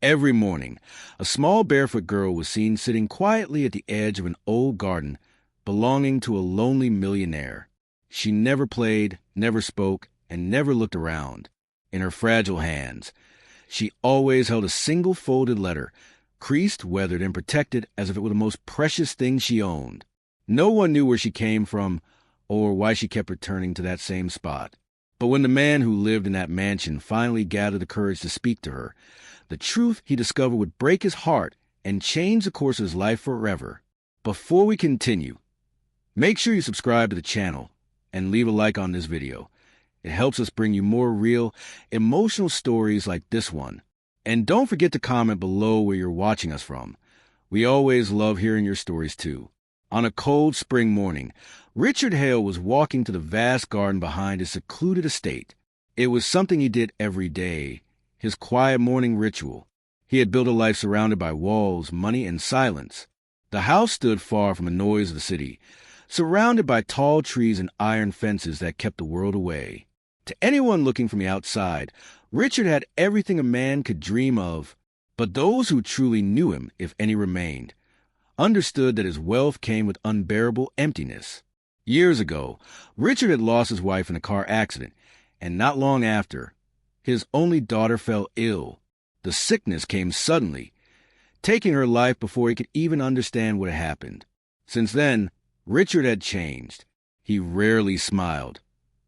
Every morning, a small barefoot girl was seen sitting quietly at the edge of an old garden belonging to a lonely millionaire. She never played, never spoke, and never looked around. In her fragile hands, she always held a single folded letter, creased, weathered, and protected as if it were the most precious thing she owned. No one knew where she came from or why she kept returning to that same spot. But when the man who lived in that mansion finally gathered the courage to speak to her, the truth he discovered would break his heart and change the course of his life forever. Before we continue, make sure you subscribe to the channel and leave a like on this video. It helps us bring you more real, emotional stories like this one. And don't forget to comment below where you're watching us from. We always love hearing your stories too. On a cold spring morning, Richard Hale was walking to the vast garden behind his secluded estate. It was something he did every day, his quiet morning ritual. He had built a life surrounded by walls, money, and silence. The house stood far from the noise of the city, surrounded by tall trees and iron fences that kept the world away. To anyone looking from the outside, Richard had everything a man could dream of, but those who truly knew him, if any remained, understood that his wealth came with unbearable emptiness. Years ago, Richard had lost his wife in a car accident, and not long after, his only daughter fell ill. The sickness came suddenly, taking her life before he could even understand what had happened. Since then, Richard had changed. He rarely smiled,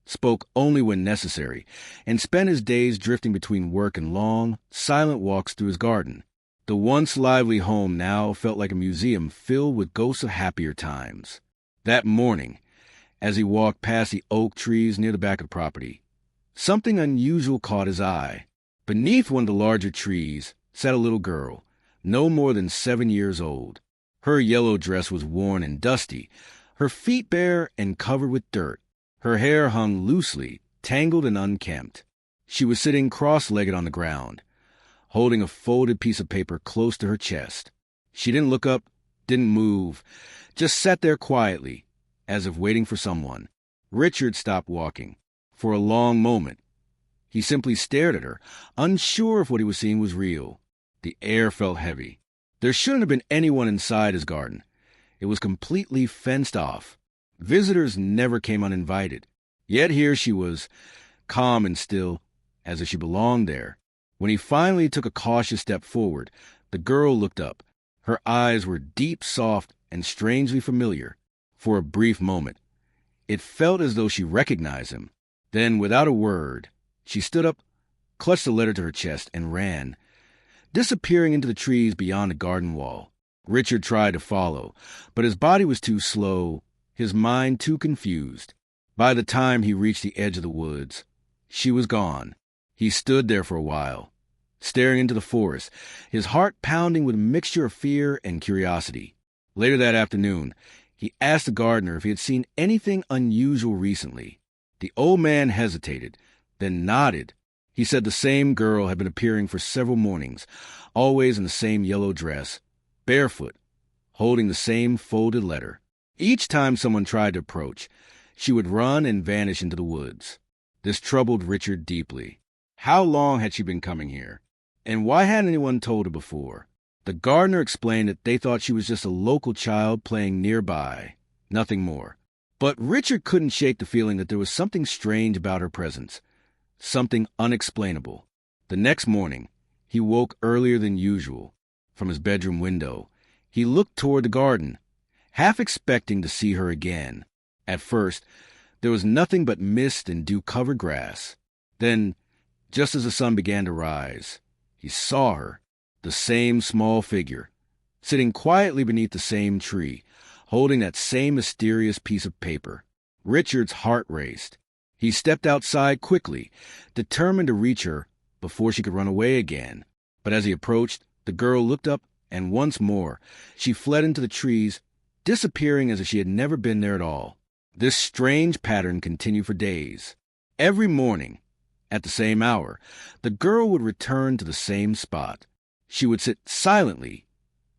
spoke only when necessary, and spent his days drifting between work and long, silent walks through his garden. The once lively home now felt like a museum filled with ghosts of happier times. That morning, as he walked past the oak trees near the back of the property, something unusual caught his eye. Beneath one of the larger trees sat a little girl, no more than 7 years old. Her yellow dress was worn and dusty, her feet bare and covered with dirt. Her hair hung loosely, tangled and unkempt. She was sitting cross-legged on the ground, holding a folded piece of paper close to her chest. She didn't look up, didn't move, just sat there quietly, as if waiting for someone. Richard stopped walking. For a long moment, he simply stared at her, unsure if what he was seeing was real. The air felt heavy. There shouldn't have been anyone inside his garden. It was completely fenced off. Visitors never came uninvited. Yet here she was, calm and still, as if she belonged there. When he finally took a cautious step forward, the girl looked up. Her eyes were deep, soft, and strangely familiar. For a brief moment, it felt as though she recognized him. Then, without a word, she stood up, clutched the letter to her chest, and ran, disappearing into the trees beyond the garden wall. Richard tried to follow, but his body was too slow, his mind too confused. By the time he reached the edge of the woods, she was gone. He stood there for a while, staring into the forest, his heart pounding with a mixture of fear and curiosity. Later that afternoon, he asked the gardener if he had seen anything unusual recently. The old man hesitated, then nodded. He said the same girl had been appearing for several mornings, always in the same yellow dress, barefoot, holding the same folded letter. Each time someone tried to approach, she would run and vanish into the woods. This troubled Richard deeply. How long had she been coming here? And why hadn't anyone told her before? The gardener explained that they thought she was just a local child playing nearby, nothing more. But Richard couldn't shake the feeling that there was something strange about her presence, something unexplainable. The next morning, he woke earlier than usual. From his bedroom window, he looked toward the garden, half expecting to see her again. At first, there was nothing but mist and dew-covered grass. Then, just as the sun began to rise, he saw her, the same small figure, sitting quietly beneath the same tree, holding that same mysterious piece of paper. Richard's heart raced. He stepped outside quickly, determined to reach her before she could run away again. But as he approached, the girl looked up, and once more, she fled into the trees, disappearing as if she had never been there at all. This strange pattern continued for days. Every morning, at the same hour, the girl would return to the same spot. She would sit silently,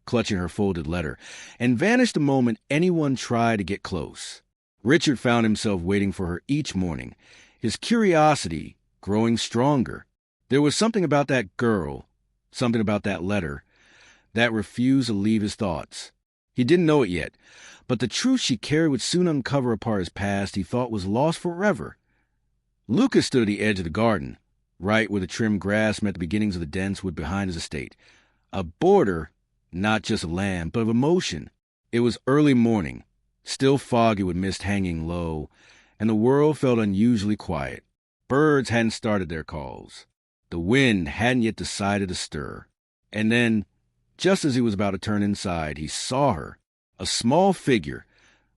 clutching her folded letter, and vanish the moment anyone tried to get close. Richard found himself waiting for her each morning, his curiosity growing stronger. There was something about that girl, Something about that letter that refused to leave his thoughts. He didn't know it yet, but the truth she carried would soon uncover a part of his past he thought was lost forever. Lucas stood at the edge of the garden, right where the trimmed grass met the beginnings of the dense wood behind his estate. A border, not just of land, but of emotion. It was early morning, still foggy with mist hanging low, and the world felt unusually quiet. Birds hadn't started their calls. The wind hadn't yet decided to stir. And then, just as he was about to turn inside, he saw her, a small figure,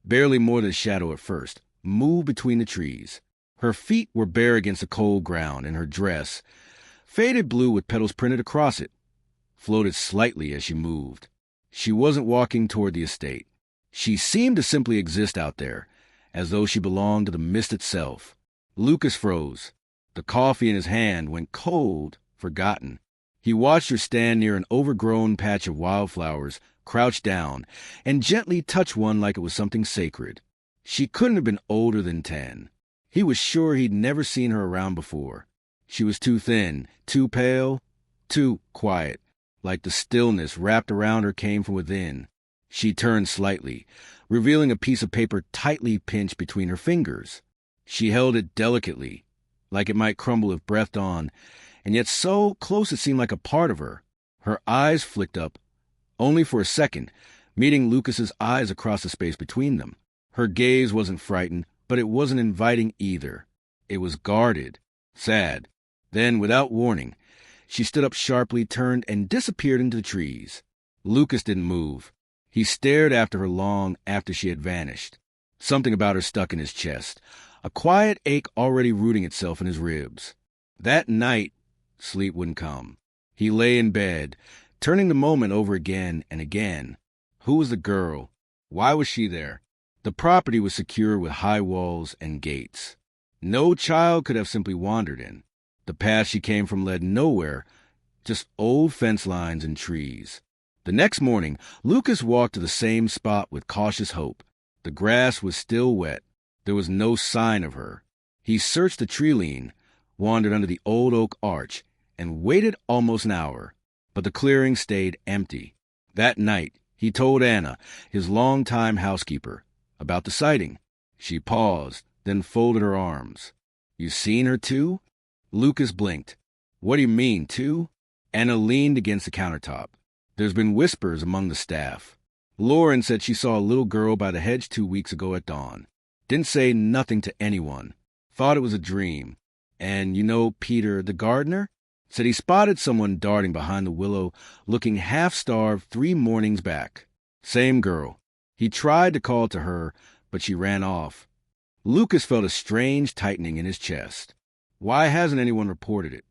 barely more than a shadow at first, move between the trees. Her feet were bare against the cold ground, and her dress, faded blue with petals printed across it, floated slightly as she moved. She wasn't walking toward the estate. She seemed to simply exist out there, as though she belonged to the mist itself. Lucas froze. The coffee in his hand went cold, forgotten. He watched her stand near an overgrown patch of wildflowers, crouch down, and gently touch one like it was something sacred. She couldn't have been older than 10. He was sure he'd never seen her around before. She was too thin, too pale, too quiet, like the stillness wrapped around her came from within. She turned slightly, revealing a piece of paper tightly pinched between her fingers. She held it delicately, like it might crumble if breathed on, and yet so close it seemed like a part of her. Her eyes flicked up, only for a second, meeting Lucas's eyes across the space between them. Her gaze wasn't frightened, but it wasn't inviting either. It was guarded, sad. Then, without warning, she stood up sharply, turned, and disappeared into the trees. Lucas didn't move. He stared after her long after she had vanished. Something about her stuck in his chest, a quiet ache already rooting itself in his ribs. That night, sleep wouldn't come. He lay in bed, turning the moment over again and again. Who was the girl? Why was she there? The property was secured with high walls and gates. No child could have simply wandered in. The path she came from led nowhere, just old fence lines and trees. The next morning, Lucas walked to the same spot with cautious hope. The grass was still wet. There was no sign of her. He searched the tree line, wandered under the old oak arch, and waited almost an hour. But the clearing stayed empty. That night, he told Anna, his longtime housekeeper, about the sighting. She paused, then folded her arms. You seen her too? Lucas blinked. What do you mean, too? Anna leaned against the countertop. There's been whispers among the staff. Lauren said she saw a little girl by the hedge 2 weeks ago at dawn. Didn't say nothing to anyone. Thought it was a dream. And you know Peter, the gardener? Said he spotted someone darting behind the willow, looking half-starved 3 mornings back. Same girl. He tried to call to her, but she ran off. Lucas felt a strange tightening in his chest. Why hasn't anyone reported it?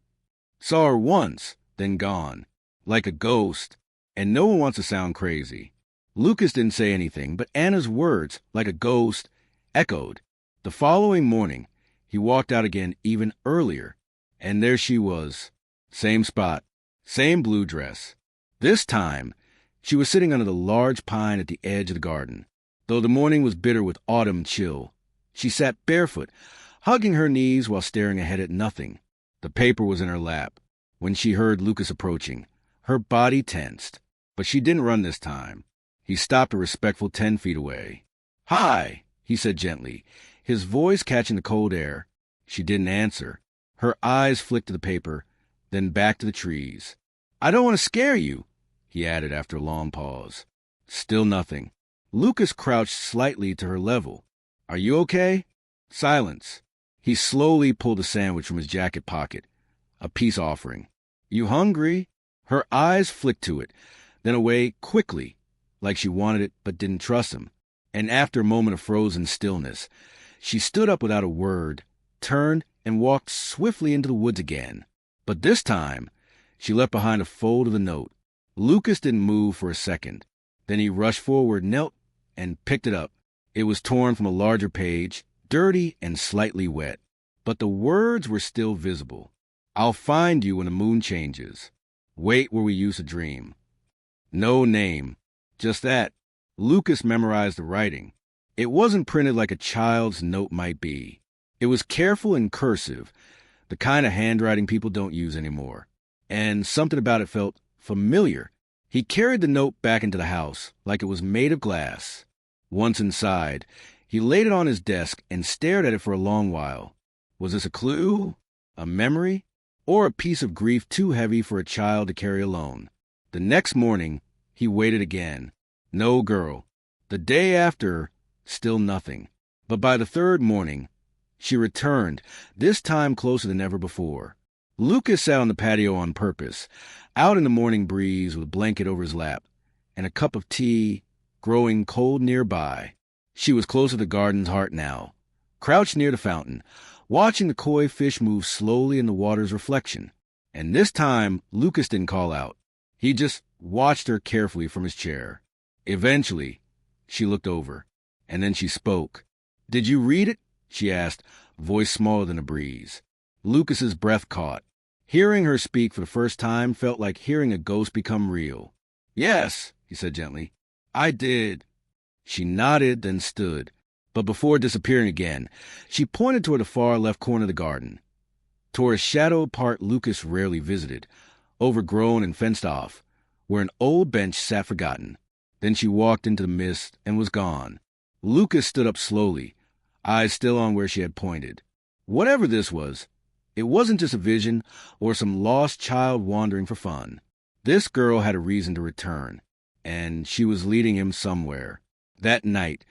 Saw her once, then gone. Like a ghost. And no one wants to sound crazy. Lucas didn't say anything, but Anna's words, like a ghost, echoed. The following morning, he walked out again even earlier, and there she was. Same spot, same blue dress. This time, she was sitting under the large pine at the edge of the garden. Though the morning was bitter with autumn chill, she sat barefoot, hugging her knees while staring ahead at nothing. The paper was in her lap. When she heard Lucas approaching, her body tensed, but she didn't run this time. He stopped a respectful 10 feet away. Hi, he said gently, his voice catching the cold air. She didn't answer. Her eyes flicked to the paper, then back to the trees. I don't want to scare you, he added after a long pause. Still nothing. Lucas crouched slightly to her level. Are you okay? Silence. He slowly pulled a sandwich from his jacket pocket, a peace offering. You hungry? Her eyes flicked to it, then away quickly, like she wanted it but didn't trust him. And after a moment of frozen stillness, she stood up without a word, turned, and walked swiftly into the woods again. But this time, she left behind a fold of the note. Lucas didn't move for a second. Then he rushed forward, knelt, and picked it up. It was torn from a larger page, dirty and slightly wet. But the words were still visible. I'll find you when the moon changes. Wait where we used to dream. No name. Just that. Lucas memorized the writing. It wasn't printed like a child's note might be. It was careful and cursive, the kind of handwriting people don't use anymore. and something about it felt familiar. He carried the note back into the house like it was made of glass. Once inside, he laid it on his desk and stared at it for a long while. Was this a clue, a memory, or a piece of grief too heavy for a child to carry alone? The next morning, he waited again. No girl. The day after, still nothing. But by the third morning, she returned, this time closer than ever before. Lucas sat on the patio on purpose, out in the morning breeze with a blanket over his lap, and a cup of tea growing cold nearby. She was close to the garden's heart now, crouched near the fountain, watching the koi fish move slowly in the water's reflection. And this time, Lucas didn't call out. He just watched her carefully from his chair. Eventually, she looked over, and then she spoke. "Did you read it?" she asked, voice smaller than a breeze. Lucas's breath caught. Hearing her speak for the first time felt like hearing a ghost become real. "Yes," he said gently. "I did." She nodded, then stood. But before disappearing again, she pointed toward the far left corner of the garden, toward a shadowed part Lucas rarely visited, overgrown and fenced off, where an old bench sat forgotten. Then she walked into the mist and was gone. Lucas stood up slowly, eyes still on where she had pointed. Whatever this was, it wasn't just a vision or some lost child wandering for fun. This girl had a reason to return, and she was leading him somewhere. That night,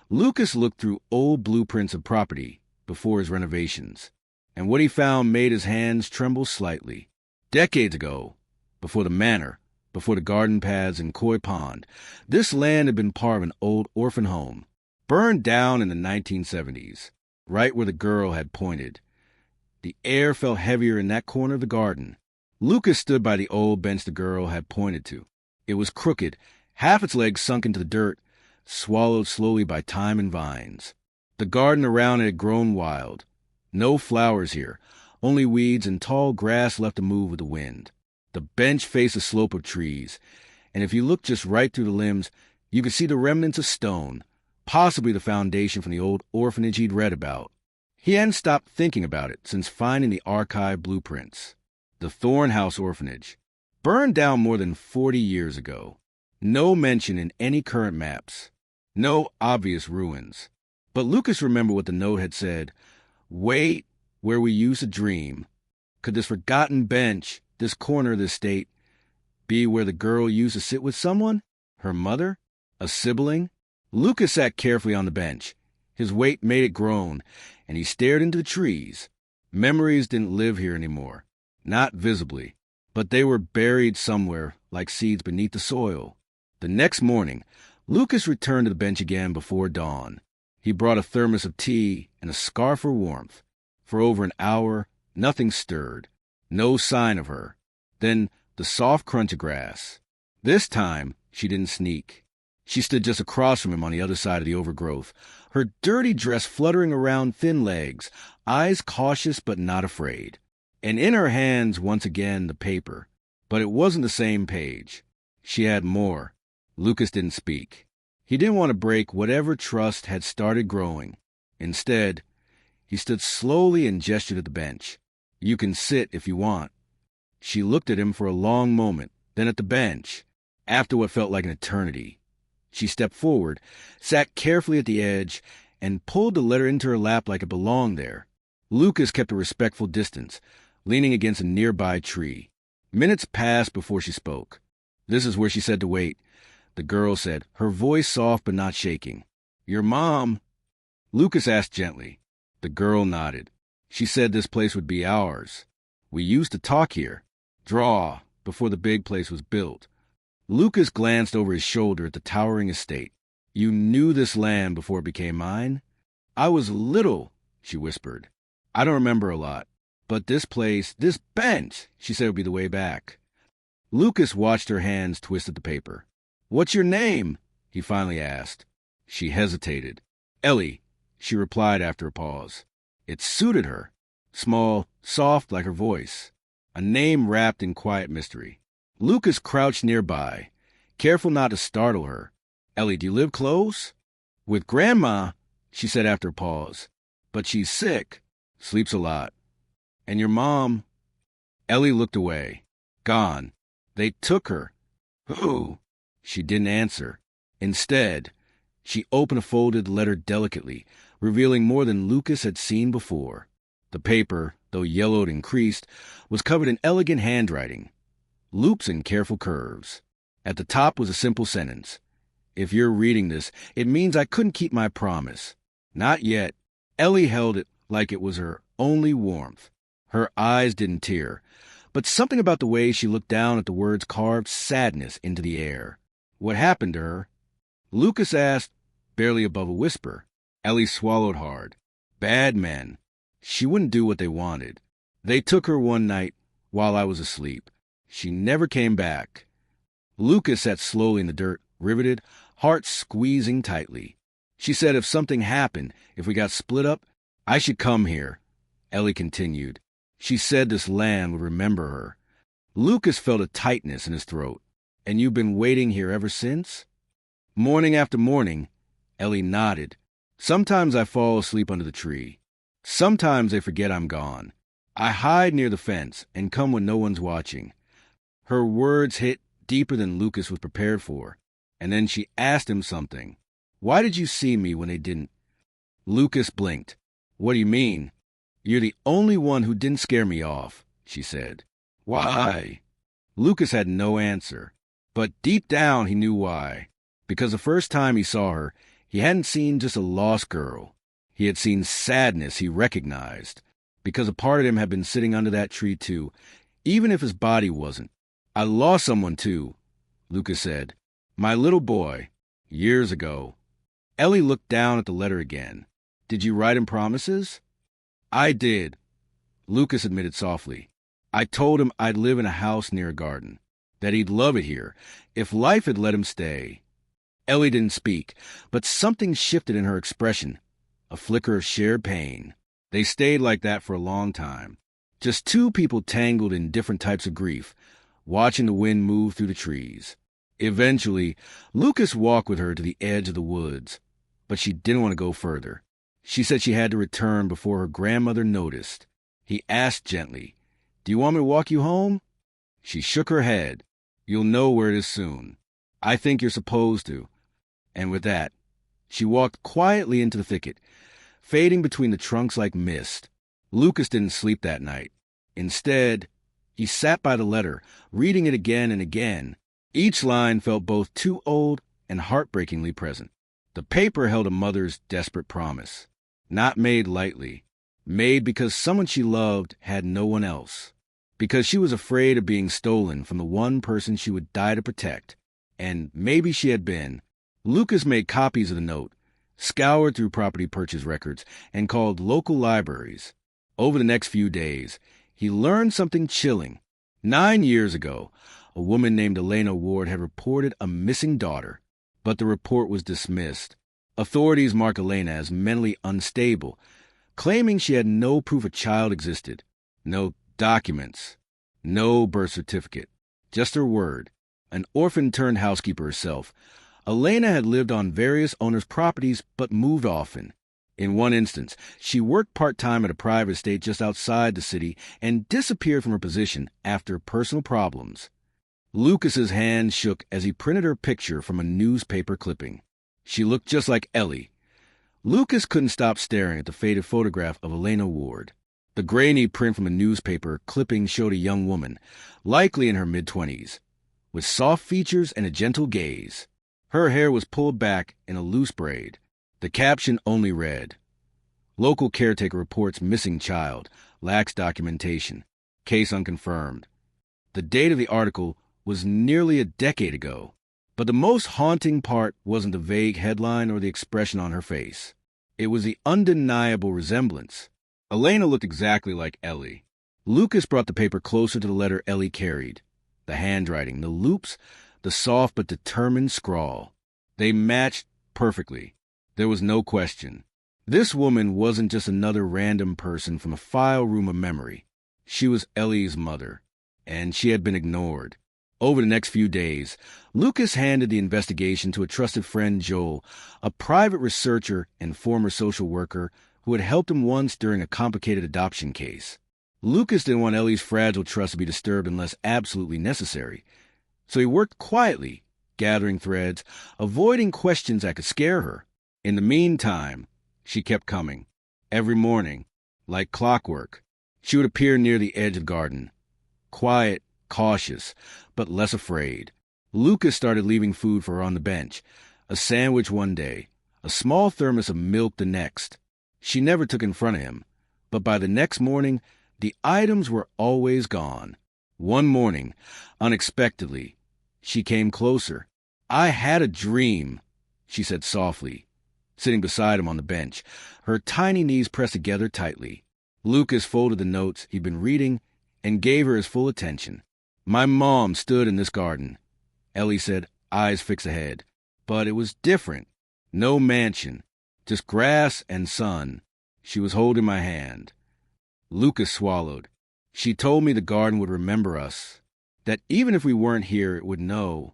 Lucas looked through old blueprints of property before his renovations, and what he found made his hands tremble slightly. Decades ago, before the manor, before the garden paths and koi pond, this land had been part of an old orphan home, burned down in the 1970s, right where the girl had pointed. The air felt heavier in that corner of the garden. Lucas stood by the old bench the girl had pointed to. It was crooked, half its legs sunk into the dirt, swallowed slowly by time and vines. The garden around it had grown wild. No flowers here, only weeds and tall grass left to move with the wind. The bench faced a slope of trees, and if you looked just right through the limbs, you could see the remnants of stone, possibly the foundation from the old orphanage he'd read about. He hadn't stopped thinking about it since finding the archive blueprints. The Thornhouse Orphanage, burned down more than 40 years ago. No mention in any current maps. No obvious ruins. But Lucas remembered what the note had said. "Wait, where we used to dream. Could this forgotten bench, this corner of the estate, be where the girl used to sit with someone? Her mother? A sibling?" Lucas sat carefully on the bench. His weight made it groan, and he stared into the trees. Memories didn't live here anymore. Not visibly. But they were buried somewhere, like seeds beneath the soil. The next morning, Lucas returned to the bench again before dawn. He brought a thermos of tea and a scarf for warmth. For over an hour, nothing stirred. No sign of her. Then the soft crunch of grass. This time, she didn't sneak. She stood just across from him on the other side of the overgrowth, her dirty dress fluttering around thin legs, eyes cautious but not afraid. And in her hands, once again, the paper. But it wasn't the same page. She had more. Lucas didn't speak. He didn't want to break whatever trust had started growing. Instead, he stood slowly and gestured at the bench. "You can sit if you want." She looked at him for a long moment, then at the bench. After what felt like an eternity, she stepped forward, sat carefully at the edge, and pulled the letter into her lap like it belonged there. Lucas kept a respectful distance, leaning against a nearby tree. Minutes passed before she spoke. "This is where she said to wait," the girl said, her voice soft but not shaking. "Your mom?" Lucas asked gently. The girl nodded. "She said this place would be ours. We used to talk here, draw, before the big place was built." Lucas glanced over his shoulder at the towering estate. "You knew this land before it became mine?" "I was little," she whispered. "I don't remember a lot. But this place, this bench, she said would be the way back." Lucas watched her hands twist at the paper. "What's your name?" he finally asked. She hesitated. "Ellie," she replied after a pause. It suited her. Small, soft like her voice. A name wrapped in quiet mystery. Lucas crouched nearby, careful not to startle her. "Ellie, do you live close?" "With Grandma," she said after a pause. "But she's sick. Sleeps a lot." "And your mom?" Ellie looked away. Gone. They took her. Who? She didn't answer. Instead, she opened a folded letter delicately, revealing more than Lucas had seen before. The paper, though yellowed and creased, was covered in elegant handwriting, loops and careful curves. At the top was a simple sentence. If you're reading this, it means I couldn't keep my promise. Not yet. Ellie held it like it was her only warmth. Her eyes didn't tear, but something about the way she looked down at the words carved sadness into the air. What happened to her? Lucas asked, barely above a whisper. Ellie swallowed hard. Bad men. She wouldn't do what they wanted. They took her one night while I was asleep. She never came back. Lucas sat slowly in the dirt, riveted, heart squeezing tightly. She said if something happened, if we got split up, I should come here. Ellie continued. She said this land would remember her. Lucas felt a tightness in his throat. And you've been waiting here ever since? Morning after morning, Ellie nodded. Sometimes I fall asleep under the tree. Sometimes they forget I'm gone. I hide near the fence and come when no one's watching. Her words hit deeper than Lucas was prepared for. And then she asked him something. Why did you see me when they didn't? Lucas blinked. What do you mean? You're the only one who didn't scare me off, she said. Why? Lucas had no answer. But deep down he knew why. Because the first time he saw her, he hadn't seen just a lost girl. He had seen sadness he recognized. Because a part of him had been sitting under that tree too, even if his body wasn't. I lost someone too, Lucas said. My little boy. Years ago. Ellie looked down at the letter again. Did you write him promises? I did, Lucas admitted softly. I told him I'd live in a house near a garden, that he'd love it here, if life had let him stay. Ellie didn't speak, but something shifted in her expression, a flicker of shared pain. They stayed like that for a long time, just two people tangled in different types of grief, watching the wind move through the trees. Eventually, Lucas walked with her to the edge of the woods, but she didn't want to go further. She said she had to return before her grandmother noticed. He asked gently, Do you want me to walk you home? She shook her head. You'll know where it is soon. I think you're supposed to. And with that, she walked quietly into the thicket, fading between the trunks like mist. Lucas didn't sleep that night. Instead, he sat by the letter, reading it again and again. Each line felt both too old and heartbreakingly present. The paper held a mother's desperate promise. Not made lightly. Made because someone she loved had no one else. Because she was afraid of being stolen from the one person she would die to protect. And maybe she had been. Lucas made copies of the note, scoured through property purchase records, and called local libraries. Over the next few days, he learned something chilling. 9 years ago, a woman named Elena Ward had reported a missing daughter, but the report was dismissed. Authorities marked Elena as mentally unstable, claiming she had no proof a child existed, no documents, no birth certificate, just her word. An orphan turned housekeeper herself, Elena had lived on various owners' properties but moved often. In one instance, she worked part-time at a private estate just outside the city and disappeared from her position after personal problems. Lucas's hand shook as he printed her picture from a newspaper clipping. She looked just like Ellie. Lucas couldn't stop staring at the faded photograph of Elena Ward. The grainy print from a newspaper clipping showed a young woman, likely in her mid-20s, with soft features and a gentle gaze. Her hair was pulled back in a loose braid. The caption only read, Local caretaker reports missing child, lacks documentation, case unconfirmed. The date of the article was nearly a decade ago, but the most haunting part wasn't the vague headline or the expression on her face. It was the undeniable resemblance. Elena looked exactly like Ellie. Lucas brought the paper closer to the letter Ellie carried. The handwriting, the loops, the soft but determined scrawl. They matched perfectly. There was no question. This woman wasn't just another random person from a file room of memory. She was Ellie's mother, and she had been ignored. Over the next few days, Lucas handed the investigation to a trusted friend, Joel, a private researcher and former social worker who had helped him once during a complicated adoption case. Lucas didn't want Ellie's fragile trust to be disturbed unless absolutely necessary, so he worked quietly, gathering threads, avoiding questions that could scare her. In the meantime, she kept coming. Every morning, like clockwork, she would appear near the edge of the garden. Quiet, cautious, but less afraid. Lucas started leaving food for her on the bench. A sandwich one day, a small thermos of milk the next. She never took in front of him, but by the next morning, the items were always gone. One morning, unexpectedly, she came closer. "I had a dream," she said softly, sitting beside him on the bench, her tiny knees pressed together tightly. Lucas folded the notes he'd been reading and gave her his full attention. "My mom stood in this garden," Ellie said, eyes fixed ahead. "But it was different. No mansion, just grass and sun. She was holding my hand." Lucas swallowed. "She told me the garden would remember us, that even if we weren't here, it would know."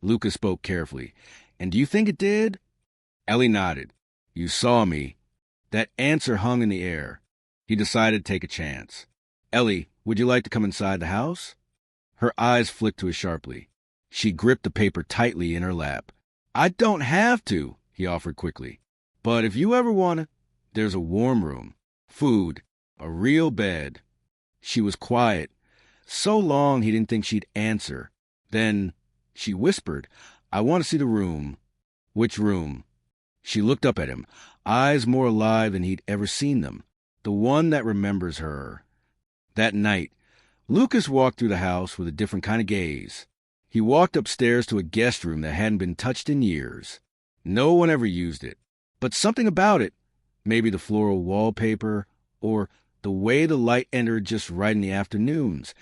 Lucas spoke carefully. "And do you think it did?" Ellie nodded. "You saw me." That answer hung in the air. He decided to take a chance. "Ellie, would you like to come inside the house?" Her eyes flicked to us sharply. She gripped the paper tightly in her lap. "I don't have to," he offered quickly. "But if you ever want to, there's a warm room, food, a real bed." She was quiet. So long he didn't think she'd answer. Then she whispered, "I want to see the room." "Which room?" She looked up at him, eyes more alive than he'd ever seen them. "The one that remembers her." That night, Lucas walked through the house with a different kind of gaze. He walked upstairs to a guest room that hadn't been touched in years. No one ever used it. But something about it, maybe the floral wallpaper, or the way the light entered just right in the afternoons,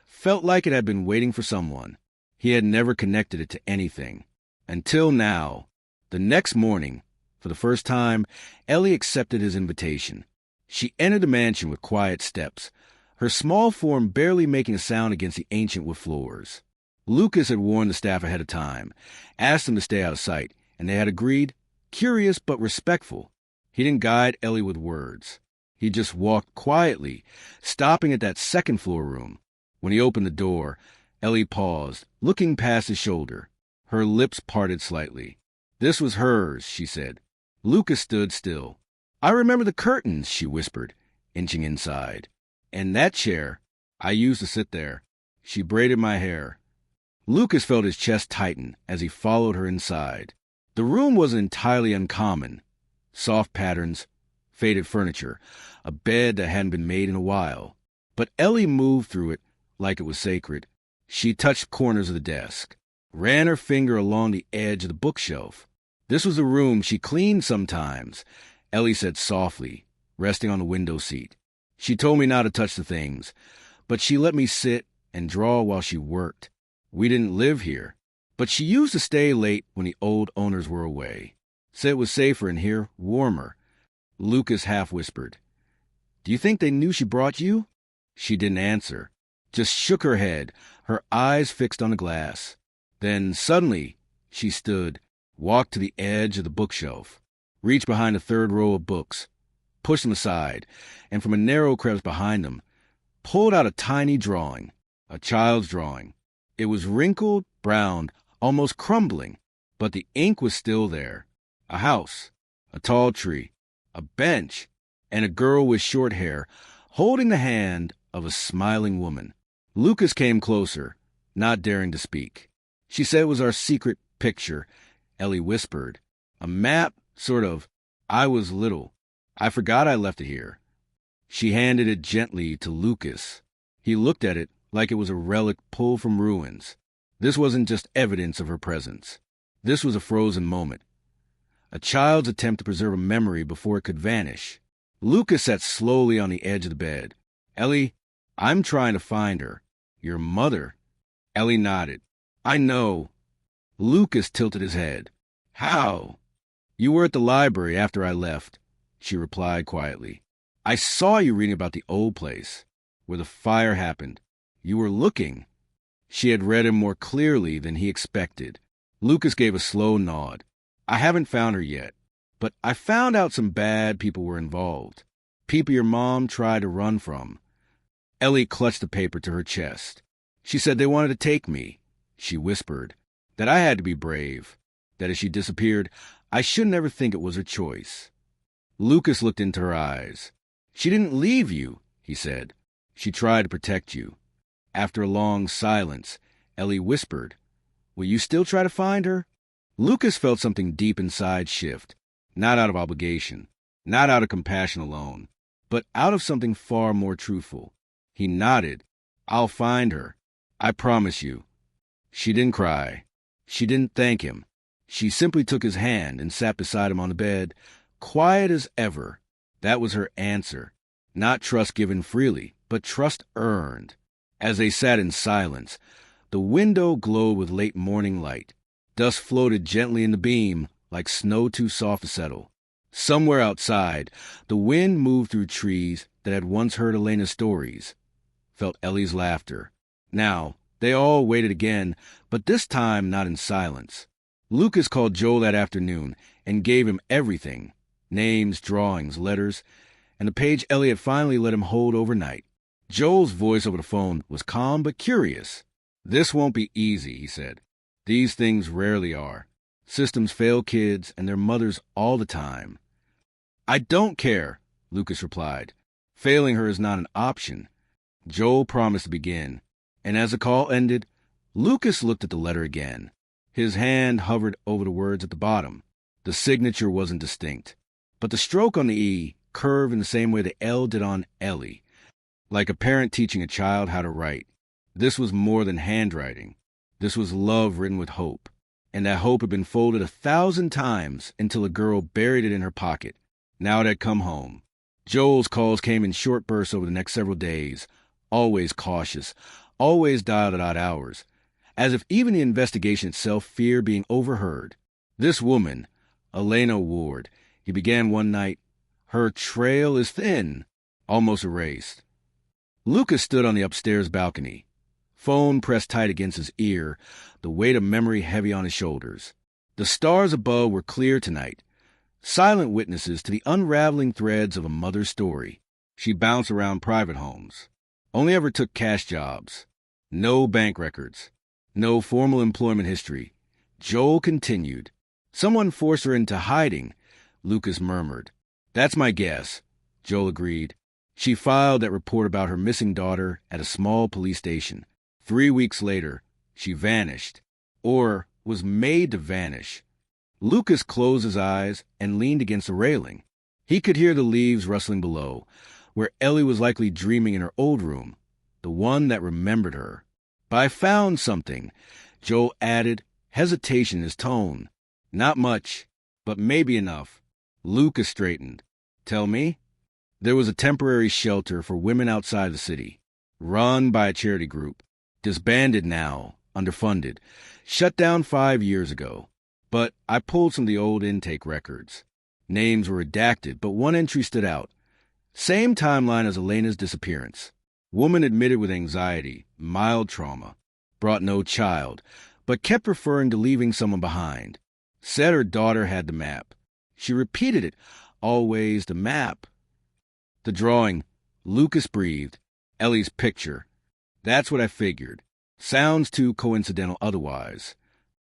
felt like it had been waiting for someone. He had never connected it to anything. Until now. The next morning, for the first time, Ellie accepted his invitation. She entered the mansion with quiet steps, her small form barely making a sound against the ancient wood floors. Lucas had warned the staff ahead of time, asked them to stay out of sight, and they had agreed, curious but respectful. He didn't guide Ellie with words. He just walked quietly, stopping at that second-floor room. When he opened the door, Ellie paused, looking past his shoulder. Her lips parted slightly. "This was hers," she said. Lucas stood still. "I remember the curtains," she whispered, inching inside. "And that chair. I used to sit there." She braided my hair. Lucas felt his chest tighten as he followed her inside. The room wasn't entirely uncommon. Soft patterns, faded furniture, a bed that hadn't been made in a while. But Ellie moved through it like it was sacred. She touched corners of the desk, ran her finger along the edge of the bookshelf. "This was a room she cleaned sometimes," Ellie said softly, resting on the window seat. "She told me not to touch the things, but she let me sit and draw while she worked. We didn't live here, but she used to stay late when the old owners were away. Said it was safer in here, warmer." Lucas half whispered, "Do you think they knew she brought you?" She didn't answer, just shook her head, her eyes fixed on the glass. Then suddenly she stood, walked to the edge of the bookshelf, reached behind the third row of books, pushed them aside, and from a narrow crevice behind them, pulled out a tiny drawing, a child's drawing. It was wrinkled, brown, almost crumbling, but the ink was still there. A house, a tall tree, a bench, and a girl with short hair holding the hand of a smiling woman. Lucas came closer, not daring to speak. "She said it was our secret picture," Ellie whispered. "A map, sort of. I was little. I forgot I left it here." She handed it gently to Lucas. He looked at it like it was a relic pulled from ruins. This wasn't just evidence of her presence. This was a frozen moment. A child's attempt to preserve a memory before it could vanish. Lucas sat slowly on the edge of the bed. "Ellie, I'm trying to find her. Your mother." Ellie nodded. "I know." Lucas tilted his head. "How?" "You were at the library after I left," she replied quietly. "I saw you reading about the old place, where the fire happened. You were looking." She had read him more clearly than he expected. Lucas gave a slow nod. "I haven't found her yet, but I found out some bad people were involved. People your mom tried to run from." Ellie clutched the paper to her chest. She said they wanted to take me, she whispered, that I had to be brave, that as she disappeared, I should never think it was her choice. Lucas looked into her eyes. She didn't leave you, he said. She tried to protect you. After a long silence, Ellie whispered, will you still try to find her? Lucas felt something deep inside shift, not out of obligation, not out of compassion alone, but out of something far more truthful. He nodded. I'll find her. I promise you. She didn't cry. She didn't thank him. She simply took his hand and sat beside him on the bed, quiet as ever. That was her answer. Not trust given freely, but trust earned. As they sat in silence, the window glowed with late morning light. Dust floated gently in the beam, like snow too soft to settle. Somewhere outside, the wind moved through trees that had once heard Elena's stories, felt Ellie's laughter. Now, they all waited again, but this time not in silence. Lucas called Joel that afternoon and gave him everything, names, drawings, letters, and the page Ellie had finally let him hold overnight. Joel's voice over the phone was calm but curious. This won't be easy, he said. These things rarely are. Systems fail kids and their mothers all the time. I don't care, Lucas replied. Failing her is not an option. Joel promised to begin, and as the call ended, Lucas looked at the letter again. His hand hovered over the words at the bottom. The signature wasn't distinct, but the stroke on the E curved in the same way the L did on Ellie, like a parent teaching a child how to write. This was more than handwriting. This was love written with hope, and that hope had been folded 1,000 times until a girl buried it in her pocket. Now it had come home. Joel's calls came in short bursts over the next several days, always cautious, always dialed at odd hours, as if even the investigation itself feared being overheard. This woman, Elena Ward, he began one night, her trail is thin, almost erased. Lucas stood on the upstairs balcony, phone pressed tight against his ear, the weight of memory heavy on his shoulders. The stars above were clear tonight, silent witnesses to the unraveling threads of a mother's story. She bounced around private homes, only ever took cash jobs, no bank records, no formal employment history. Joel continued. Someone forced her into hiding, Lucas murmured. That's my guess, Joel agreed. She filed that report about her missing daughter at a small police station. 3 weeks later, she vanished, or was made to vanish. Lucas closed his eyes and leaned against the railing. He could hear the leaves rustling below, where Ellie was likely dreaming in her old room, the one that remembered her. But I found something, Joel added, hesitation in his tone. Not much, but maybe enough. Lucas straightened. Tell me? There was a temporary shelter for women outside the city, run by a charity group, disbanded now, underfunded, shut down 5 years ago. But I pulled some of the old intake records. Names were redacted, but one entry stood out. Same timeline as Elena's disappearance. Woman admitted with anxiety, mild trauma, brought no child, but kept referring to leaving someone behind. Said her daughter had the map. She repeated it, always the map. The drawing, Lucas breathed, Ellie's picture. That's what I figured. Sounds too coincidental otherwise.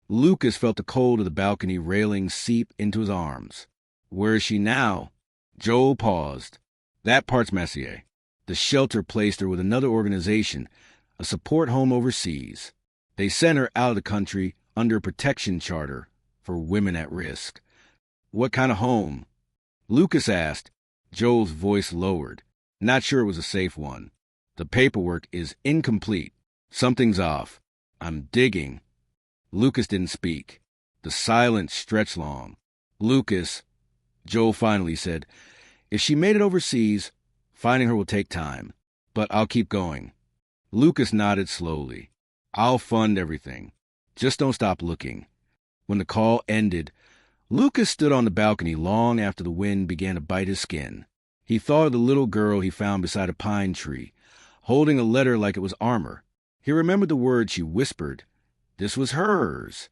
Lucas felt the cold of the balcony railing seep into his arms. Where is she now? Joel paused. That part's Messier. The shelter placed her with another organization, a support home overseas. They sent her out of the country under a protection charter for women at risk. What kind of home? Lucas asked. Joel's voice lowered. Not sure it was a safe one. The paperwork is incomplete. Something's off. I'm digging. Lucas didn't speak. The silence stretched long. Lucas, Joel finally said, if she made it overseas, finding her will take time. But I'll keep going. Lucas nodded slowly. I'll fund everything. Just don't stop looking. When the call ended, Lucas stood on the balcony long after the wind began to bite his skin. He thought of the little girl he found beside a pine tree, holding a letter like it was armor. He remembered the words she whispered. This was hers.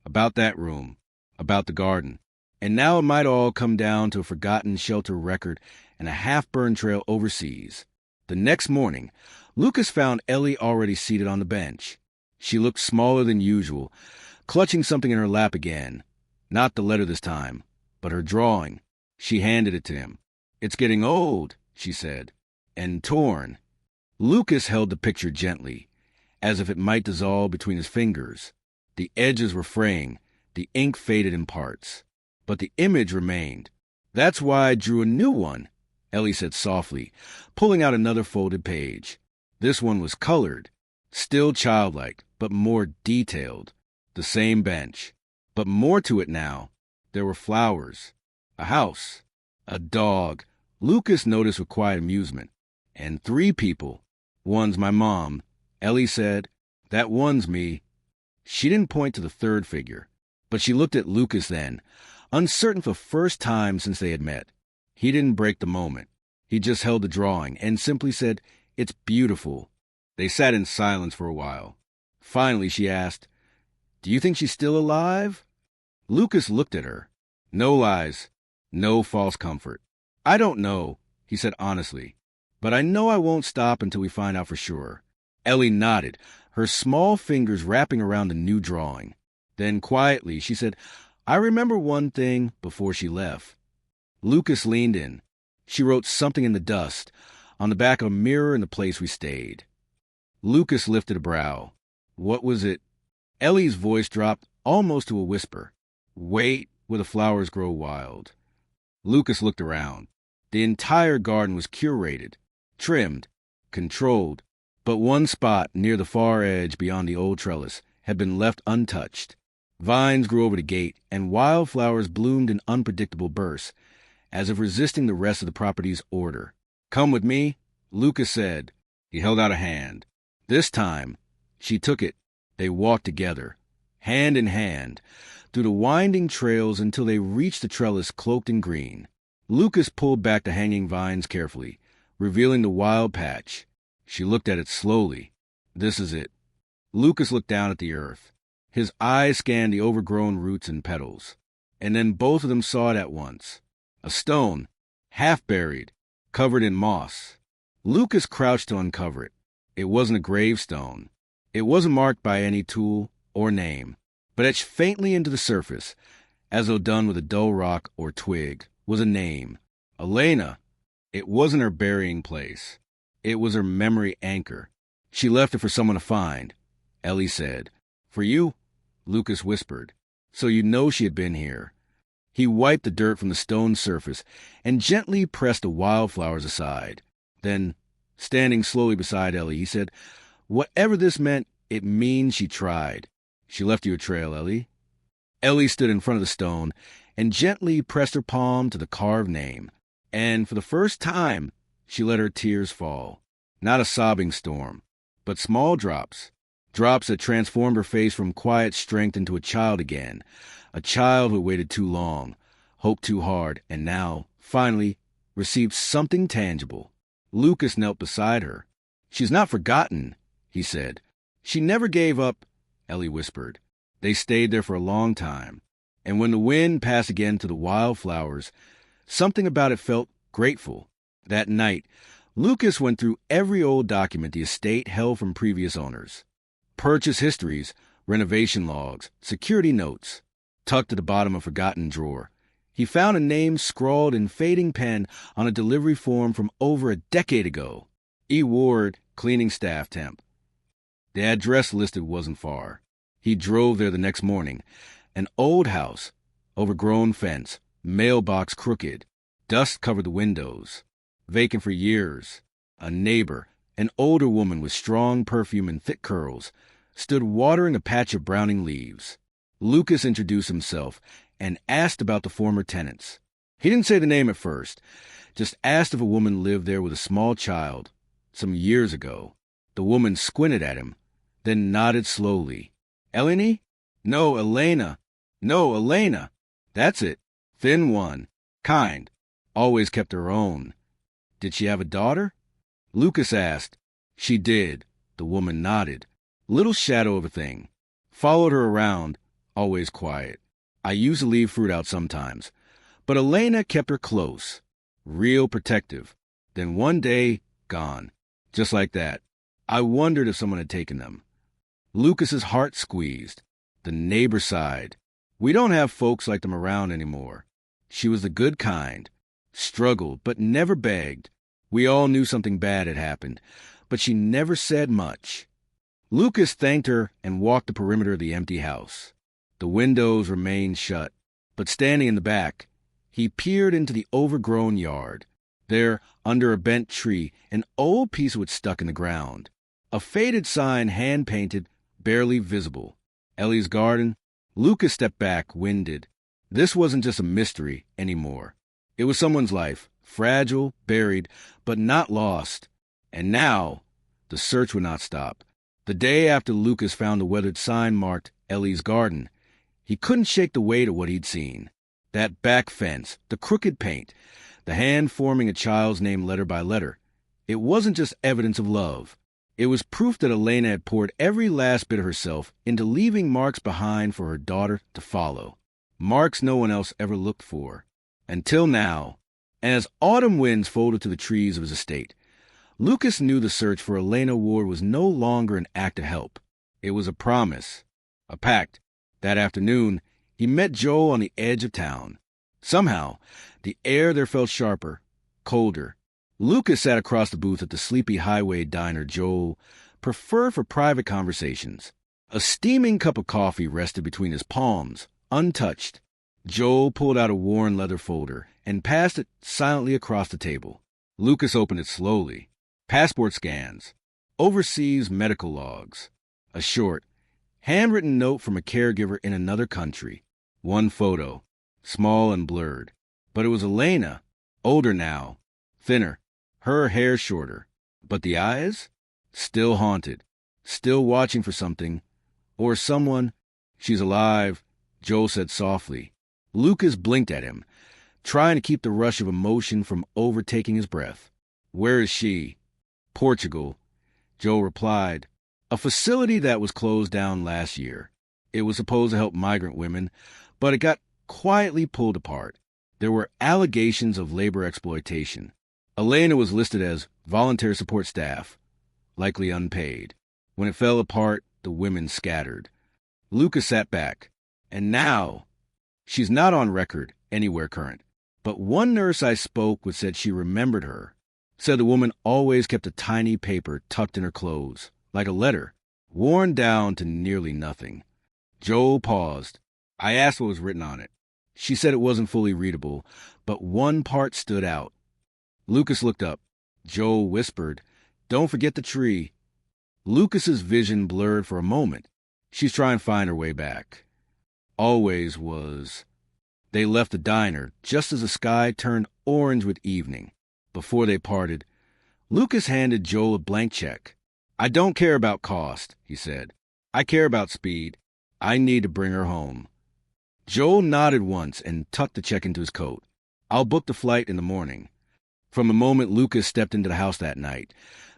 About that room, about the garden. And now it might all come down to a forgotten shelter record and a half-burned trail overseas. The next morning, Lucas found Ellie already seated on the bench. She looked smaller than usual, clutching something in her lap again. Not the letter this time, but her drawing. She handed it to him. "It's getting old," she said, "and torn." Lucas held the picture gently, as if it might dissolve between his fingers. The edges were fraying, the ink faded in parts, but the image remained. "That's why I drew a new one," Ellie said softly, pulling out another folded page. This one was colored, still childlike, but more detailed. The same bench, but more to it now. There were flowers, a house, a dog, Lucas noticed with quiet amusement, and 3 people. "One's my mom," Ellie said. "That one's me." She didn't point to the 3rd figure, but she looked at Lucas then, uncertain for the first time since they had met. He didn't break the moment. He just held the drawing and simply said, "It's beautiful." They sat in silence for a while. Finally, she asked, "Do you think she's still alive?" Lucas looked at her. No lies, no false comfort. "I don't know," he said honestly, "but I know I won't stop until we find out for sure." Ellie nodded, her small fingers wrapping around the new drawing. Then quietly, she said, "I remember one thing," before she left. Lucas leaned in. She wrote something in the dust, on the back of a mirror in the place we stayed. Lucas lifted a brow. "What was it?" Ellie's voice dropped almost to a whisper. "Wait where the flowers grow wild." Lucas looked around. The entire garden was curated, trimmed, controlled, but one spot near the far edge beyond the old trellis had been left untouched. Vines grew over the gate, and wildflowers bloomed in unpredictable bursts, as if resisting the rest of the property's order. "Come with me," Lucas said. He held out a hand. This time, she took it. They walked together, hand in hand, through the winding trails until they reached the trellis cloaked in green. Lucas pulled back the hanging vines carefully, revealing the wild patch. She looked at it slowly. "This is it." Lucas looked down at the earth. His eyes scanned the overgrown roots and petals. And then both of them saw it at once. A stone, half buried, covered in moss. Lucas crouched to uncover it. It wasn't a gravestone. It wasn't marked by any tool or name, but etched faintly into the surface, as though done with a dull rock or twig, was a name. Elena. It wasn't her burying place. It was her memory anchor. She left it for someone to find, Ellie said. "For you?" Lucas whispered. "So you know she had been here." He wiped the dirt from the stone surface and gently pressed the wildflowers aside. Then, standing slowly beside Ellie, he said, "Whatever this meant, it means she tried. She left you a trail, Ellie." Ellie stood in front of the stone and gently pressed her palm to the carved name. And for the first time, she let her tears fall. Not a sobbing storm, but small drops. Drops that transformed her face from quiet strength into a child again. A child who waited too long, hoped too hard, and now, finally, received something tangible. Lucas knelt beside her. "She's not forgotten," he said. "She never gave up," Ellie whispered. They stayed there for a long time. And when the wind passed again to the wildflowers, something about it felt grateful. That night, Lucas went through every old document the estate held from previous owners. Purchase histories, renovation logs, security notes. Tucked at the bottom of a forgotten drawer, he found a name scrawled in fading pen on a delivery form from over a decade ago. E. Ward, cleaning staff temp. The address listed wasn't far. He drove there the next morning. An old house, overgrown fence, mailbox crooked. Dust covered the windows. Vacant for years. A neighbor, an older woman with strong perfume and thick curls, stood watering a patch of browning leaves. Lucas introduced himself and asked about the former tenants. He didn't say the name at first, just asked if a woman lived there with a small child, some years ago. The woman squinted at him, then nodded slowly. "Eleni? No, Elena. No, Elena. That's it. Thin one. Kind. Always kept her own." "Did she have a daughter?" Lucas asked. "She did." The woman nodded. Little shadow of a thing. Followed her around, always quiet. I used to leave fruit out sometimes, but Elena kept her close. Real protective. Then one day, gone. Just like that. I wondered if someone had taken them. Lucas's heart squeezed. The neighbor sighed. We don't have folks like them around anymore. She was the good kind. Struggled, but never begged. We all knew something bad had happened, but she never said much. Lucas thanked her and walked the perimeter of the empty house. The windows remained shut, but standing in the back, he peered into the overgrown yard. There, under a bent tree, an old piece of wood stuck in the ground. A faded sign, hand-painted, barely visible. Ellie's garden. Lucas stepped back, winded. This wasn't just a mystery anymore. It was someone's life, fragile, buried, but not lost. And now, the search would not stop. The day after Lucas found the weathered sign marked Ellie's garden, he couldn't shake the weight of what he'd seen. That back fence, the crooked paint, the hand forming a child's name letter by letter. It wasn't just evidence of love. It was proof that Elena had poured every last bit of herself into leaving marks behind for her daughter to follow. Marks no one else ever looked for. Until now. And as autumn winds folded to the trees of his estate, Lucas knew the search for Elena Ward was no longer an act of help. It was a promise, a pact. That afternoon, he met Joel on the edge of town. Somehow, the air there felt sharper, colder. Lucas sat across the booth at the sleepy highway diner Joel preferred for private conversations. A steaming cup of coffee rested between his palms, untouched. Joel pulled out a worn leather folder and passed it silently across the table. Lucas opened it slowly. Passport scans, overseas medical logs, a short, handwritten note from a caregiver in another country. One photo, small and blurred. But it was Elena, older now, thinner, her hair shorter. But the eyes? Still haunted, still watching for something, or someone. She's alive, Joel said softly. Lucas blinked at him, trying to keep the rush of emotion from overtaking his breath. Where is she? Portugal, Joel replied. A facility that was closed down last year. It was supposed to help migrant women, but it got quietly pulled apart. There were allegations of labor exploitation. Elena was listed as volunteer support staff, likely unpaid. When it fell apart, the women scattered. Lucas sat back. And now, she's not on record anywhere current. But one nurse I spoke with said she remembered her. Said the woman always kept a tiny paper tucked in her clothes, like a letter, worn down to nearly nothing. Joel paused. I asked what was written on it. She said it wasn't fully readable, but one part stood out. Lucas looked up. Joel whispered, "Don't forget the tree." Lucas's vision blurred for a moment. She's trying to find her way back. Always was. They left the diner just as the sky turned orange with evening. Before they parted, Lucas handed Joel a blank check. I don't care about cost, he said. I care about speed. I need to bring her home. Joel nodded once and tucked the check into his coat. I'll book the flight in the morning. From the moment Lucas stepped into the house that night,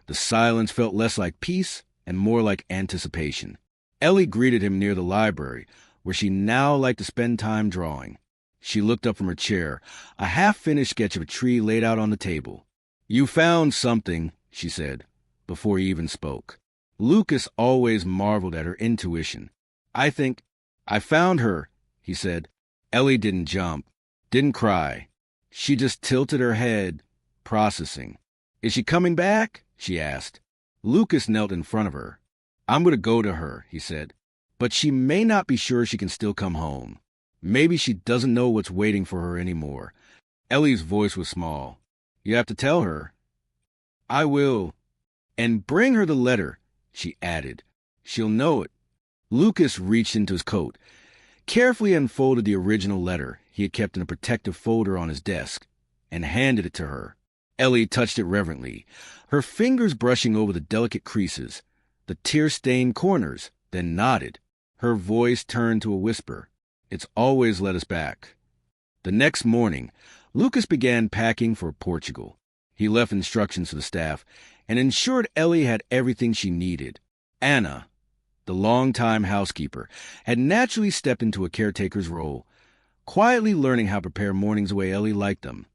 the silence felt less like peace and more like anticipation. Ellie greeted him near the library, where she now liked to spend time drawing. She looked up from her chair, a half-finished sketch of a tree laid out on the table. You found something, she said, before he even spoke. Lucas always marveled at her intuition. I found her, he said. Ellie didn't jump, didn't cry. She just tilted her head, processing. Is she coming back? She asked. Lucas knelt in front of her. I'm going to go to her, he said. But she may not be sure she can still come home. Maybe she doesn't know what's waiting for her anymore. Ellie's voice was small. You have to tell her. I will. And bring her the letter, she added. She'll know it. Lucas reached into his coat, carefully unfolded the original letter he had kept in a protective folder on his desk, and handed it to her. Ellie touched it reverently, her fingers brushing over the delicate creases, the tear-stained corners, then nodded. Her voice turned to a whisper. It's always led us back. The next morning, Lucas began packing for Portugal. He left instructions to the staff and ensured Ellie had everything she needed. Anna, the longtime housekeeper, had naturally stepped into a caretaker's role, quietly learning how to prepare mornings the way Ellie liked them.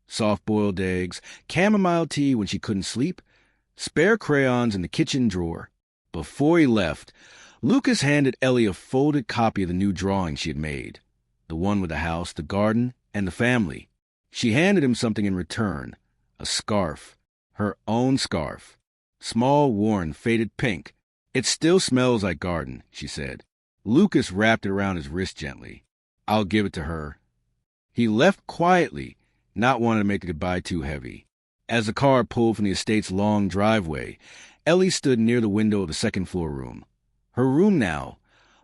Soft-boiled eggs, chamomile tea when she couldn't sleep, spare crayons in the kitchen drawer. Before he left, Lucas handed Ellie a folded copy of the new drawing she had made, the one with the house, the garden, and the family. She handed him something in return, a scarf, her own scarf, small, worn, faded pink. It still smells like garden, she said. Lucas wrapped it around his wrist gently. I'll give it to her. He left quietly, not wanting to make the goodbye too heavy. As the car pulled from the estate's long driveway, Ellie stood near the window of the second-floor room. Her room now,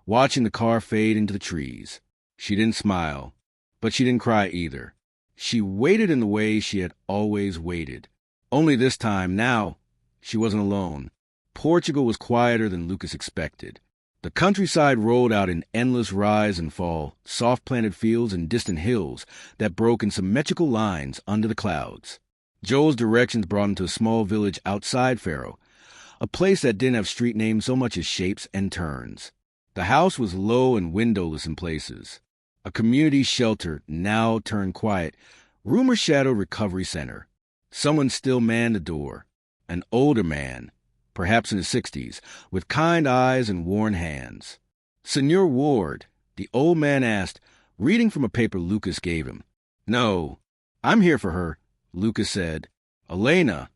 watching the car fade into the trees. She didn't smile, but she didn't cry either. She waited in the way she had always waited. Only this time, now, she wasn't alone. Portugal was quieter than Lucas expected. The countryside rolled out in endless rise and fall, soft-planted fields and distant hills that broke in symmetrical lines under the clouds. Joel's directions brought him to a small village outside Faro, a place that didn't have street names so much as shapes and turns. The house was low and windowless in places. A community shelter, now turned quiet, rumor-shadowed recovery center. Someone still manned the door, an older man, perhaps in his 60s, with kind eyes and worn hands. Senor Ward, the old man asked, reading from a paper Lucas gave him. No, I'm here for her, Lucas said. Elena.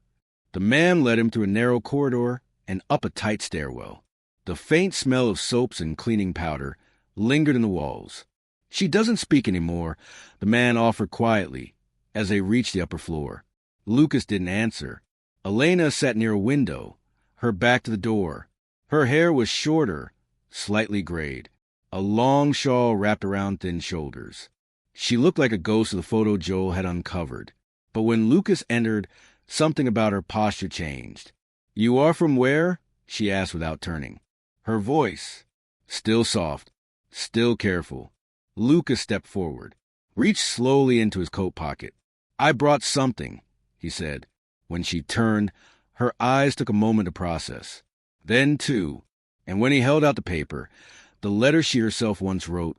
The man led him through a narrow corridor and up a tight stairwell. The faint smell of soaps and cleaning powder lingered in the walls. She doesn't speak anymore, the man offered quietly, as they reached the upper floor. Lucas didn't answer. Elena sat near a window, her back to the door. Her hair was shorter, slightly grayed, a long shawl wrapped around thin shoulders. She looked like a ghost of the photo Joel had uncovered. But when Lucas entered, something about her posture changed. You are from where? She asked without turning. Her voice, still soft, still careful. Lucas stepped forward, reached slowly into his coat pocket. I brought something, he said. When she turned, her eyes took a moment to process. Then two, and when he held out the paper, the letter she herself once wrote,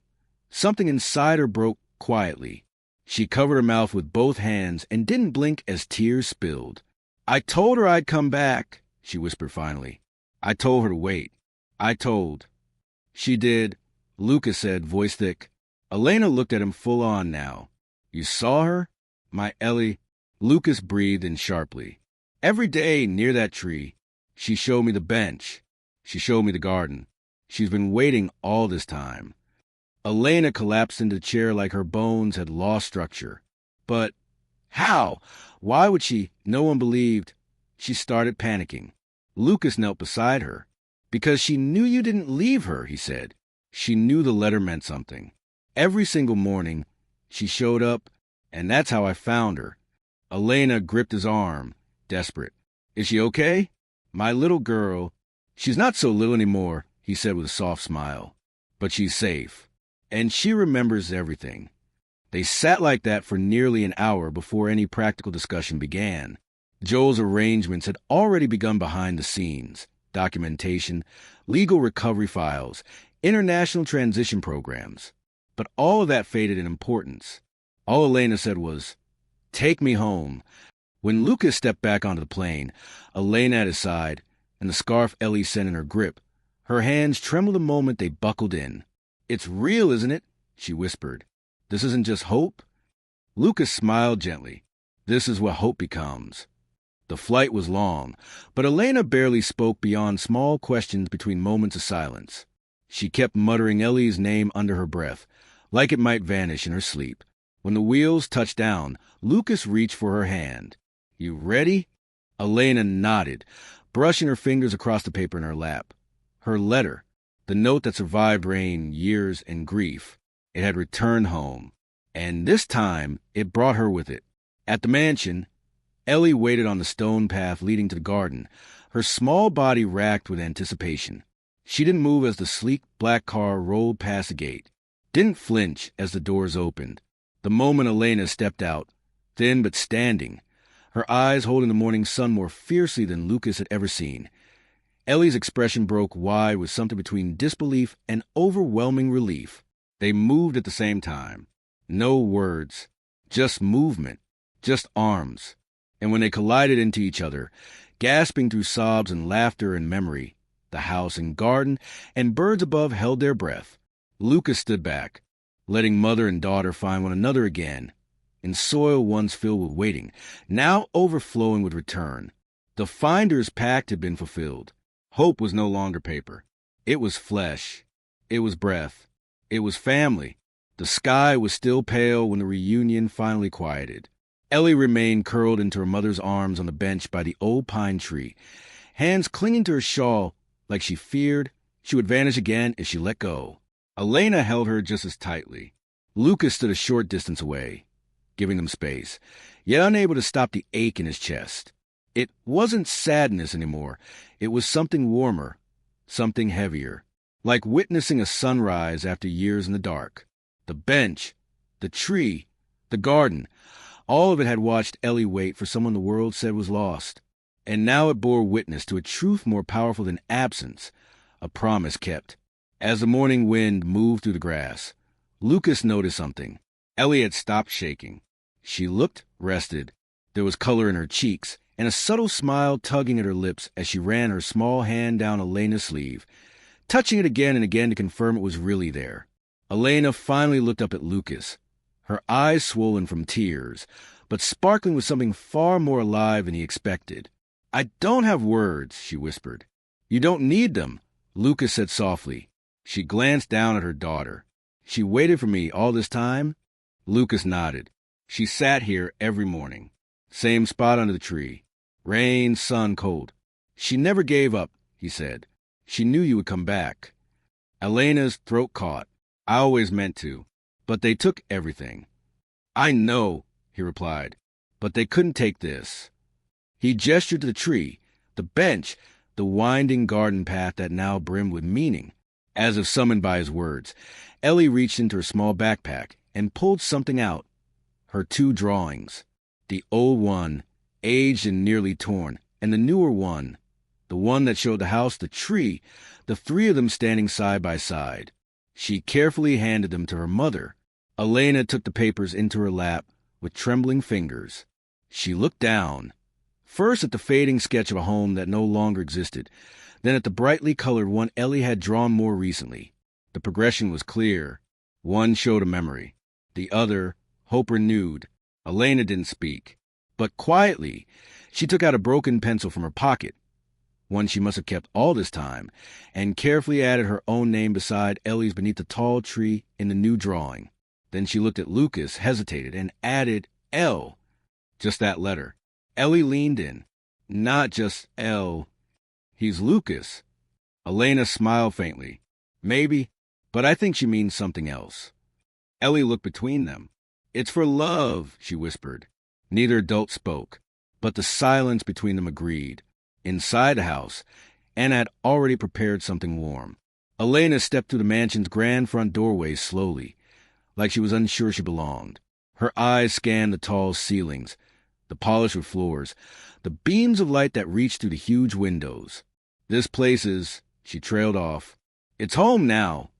something inside her broke quietly. She covered her mouth with both hands and didn't blink as tears spilled. I told her I'd come back, she whispered finally. I told her to wait. I told. She did, Lucas said, voice thick. Elena looked at him full on now. You saw her? My Ellie. Lucas breathed in sharply. Every day near that tree. She showed me the bench. She showed me the garden. She's been waiting all this time. Elena collapsed into the chair like her bones had lost structure. But how? Why would she? No one believed. She started panicking. Lucas knelt beside her. Because she knew you didn't leave her, he said. She knew the letter meant something. Every single morning, she showed up, and that's how I found her. Elena gripped his arm, desperate. Is she okay? My little girl. She's not so little anymore, he said with a soft smile. But she's safe. And she remembers everything. They sat like that for nearly an hour before any practical discussion began. Joel's arrangements had already begun behind the scenes. Documentation, legal recovery files, international transition programs. But all of that faded in importance. All Elena said was, take me home. When Lucas stepped back onto the plane, Elena at his side, and the scarf Ellie sent in her grip, her hands trembled the moment they buckled in. It's real, isn't it? She whispered. This isn't just hope? Lucas smiled gently. This is what hope becomes. The flight was long, but Elena barely spoke beyond small questions between moments of silence. She kept muttering Ellie's name under her breath, like it might vanish in her sleep. When the wheels touched down, Lucas reached for her hand. You ready? Elena nodded, brushing her fingers across the paper in her lap. Her letter, the note that survived rain, years, and grief. It had returned home, and this time it brought her with it. At the mansion, Ellie waited on the stone path leading to the garden, her small body racked with anticipation. She didn't move as the sleek black car rolled past the gate, didn't flinch as the doors opened. The moment Elena stepped out, thin but standing, her eyes holding the morning sun more fiercely than Lucas had ever seen, Ellie's expression broke wide with something between disbelief and overwhelming relief. They moved at the same time. No words, just movement, just arms. And when they collided into each other, Gasping through sobs and laughter and memory, the house and garden and birds above held their breath. Lucas stood back, letting mother and daughter find one another again, in soil once filled with waiting, now overflowing with return. The finder's pact had been fulfilled. Hope was no longer paper. It was flesh. It was breath. It was family. The sky was still pale when the reunion finally quieted. Ellie remained curled into her mother's arms on the bench by the old pine tree, hands clinging to her shawl like she feared she would vanish again if she let go. Elena held her just as tightly. Lucas stood a short distance away, giving them space, yet unable to stop the ache in his chest. It wasn't sadness anymore. It was something warmer, something heavier, like witnessing a sunrise after years in the dark. The bench, the tree, the garden, all of it had watched Ellie wait for someone the world said was lost. And now it bore witness to a truth more powerful than absence, a promise kept. As the morning wind moved through the grass, Lucas noticed something. Ellie had stopped shaking. She looked rested. There was color in her cheeks, and a subtle smile tugging at her lips as she ran her small hand down Elena's sleeve, touching it again and again to confirm it was really there. Elena finally looked up at Lucas, her eyes swollen from tears, but sparkling with something far more alive than he expected. "I don't have words," she whispered. "You don't need them," Lucas said softly. She glanced down at her daughter. "She waited for me all this time?" Lucas nodded. "She sat here every morning. Same spot under the tree. Rain, sun, cold. She never gave up," he said. "She knew you would come back." Elena's throat caught. "I always meant to. But they took everything." "I know," he replied. "But they couldn't take this." He gestured to the tree, the bench, the winding garden path that now brimmed with meaning. As if summoned by his words, Ellie reached into her small backpack and pulled something out. Her 2 drawings. The old one, aged and nearly torn, and the newer one, the one that showed the house, the tree, the 3 of them standing side by side. She carefully handed them to her mother. Elena took the papers into her lap with trembling fingers. She looked down, first at the fading sketch of a home that no longer existed, then at the brightly colored one Ellie had drawn more recently. The progression was clear. One showed a memory. The other, hope renewed. Elena didn't speak, but quietly she took out a broken pencil from her pocket, one she must have kept all this time, and carefully added her own name beside Ellie's beneath the tall tree in the new drawing. Then she looked at Lucas, hesitated, and added L. Just that letter. Ellie leaned in. "Not just L. He's Lucas." Elena smiled faintly. "Maybe, but I think she means something else." Ellie looked between them. "It's for love," she whispered. Neither adult spoke, but the silence between them agreed. Inside the house, Anna had already prepared something warm. Elena stepped through the mansion's grand front doorway slowly, like she was unsure she belonged. Her eyes scanned the tall ceilings, the polished wood floors, the beams of light that reached through the huge windows. "This place is," she trailed off. "It's home now,"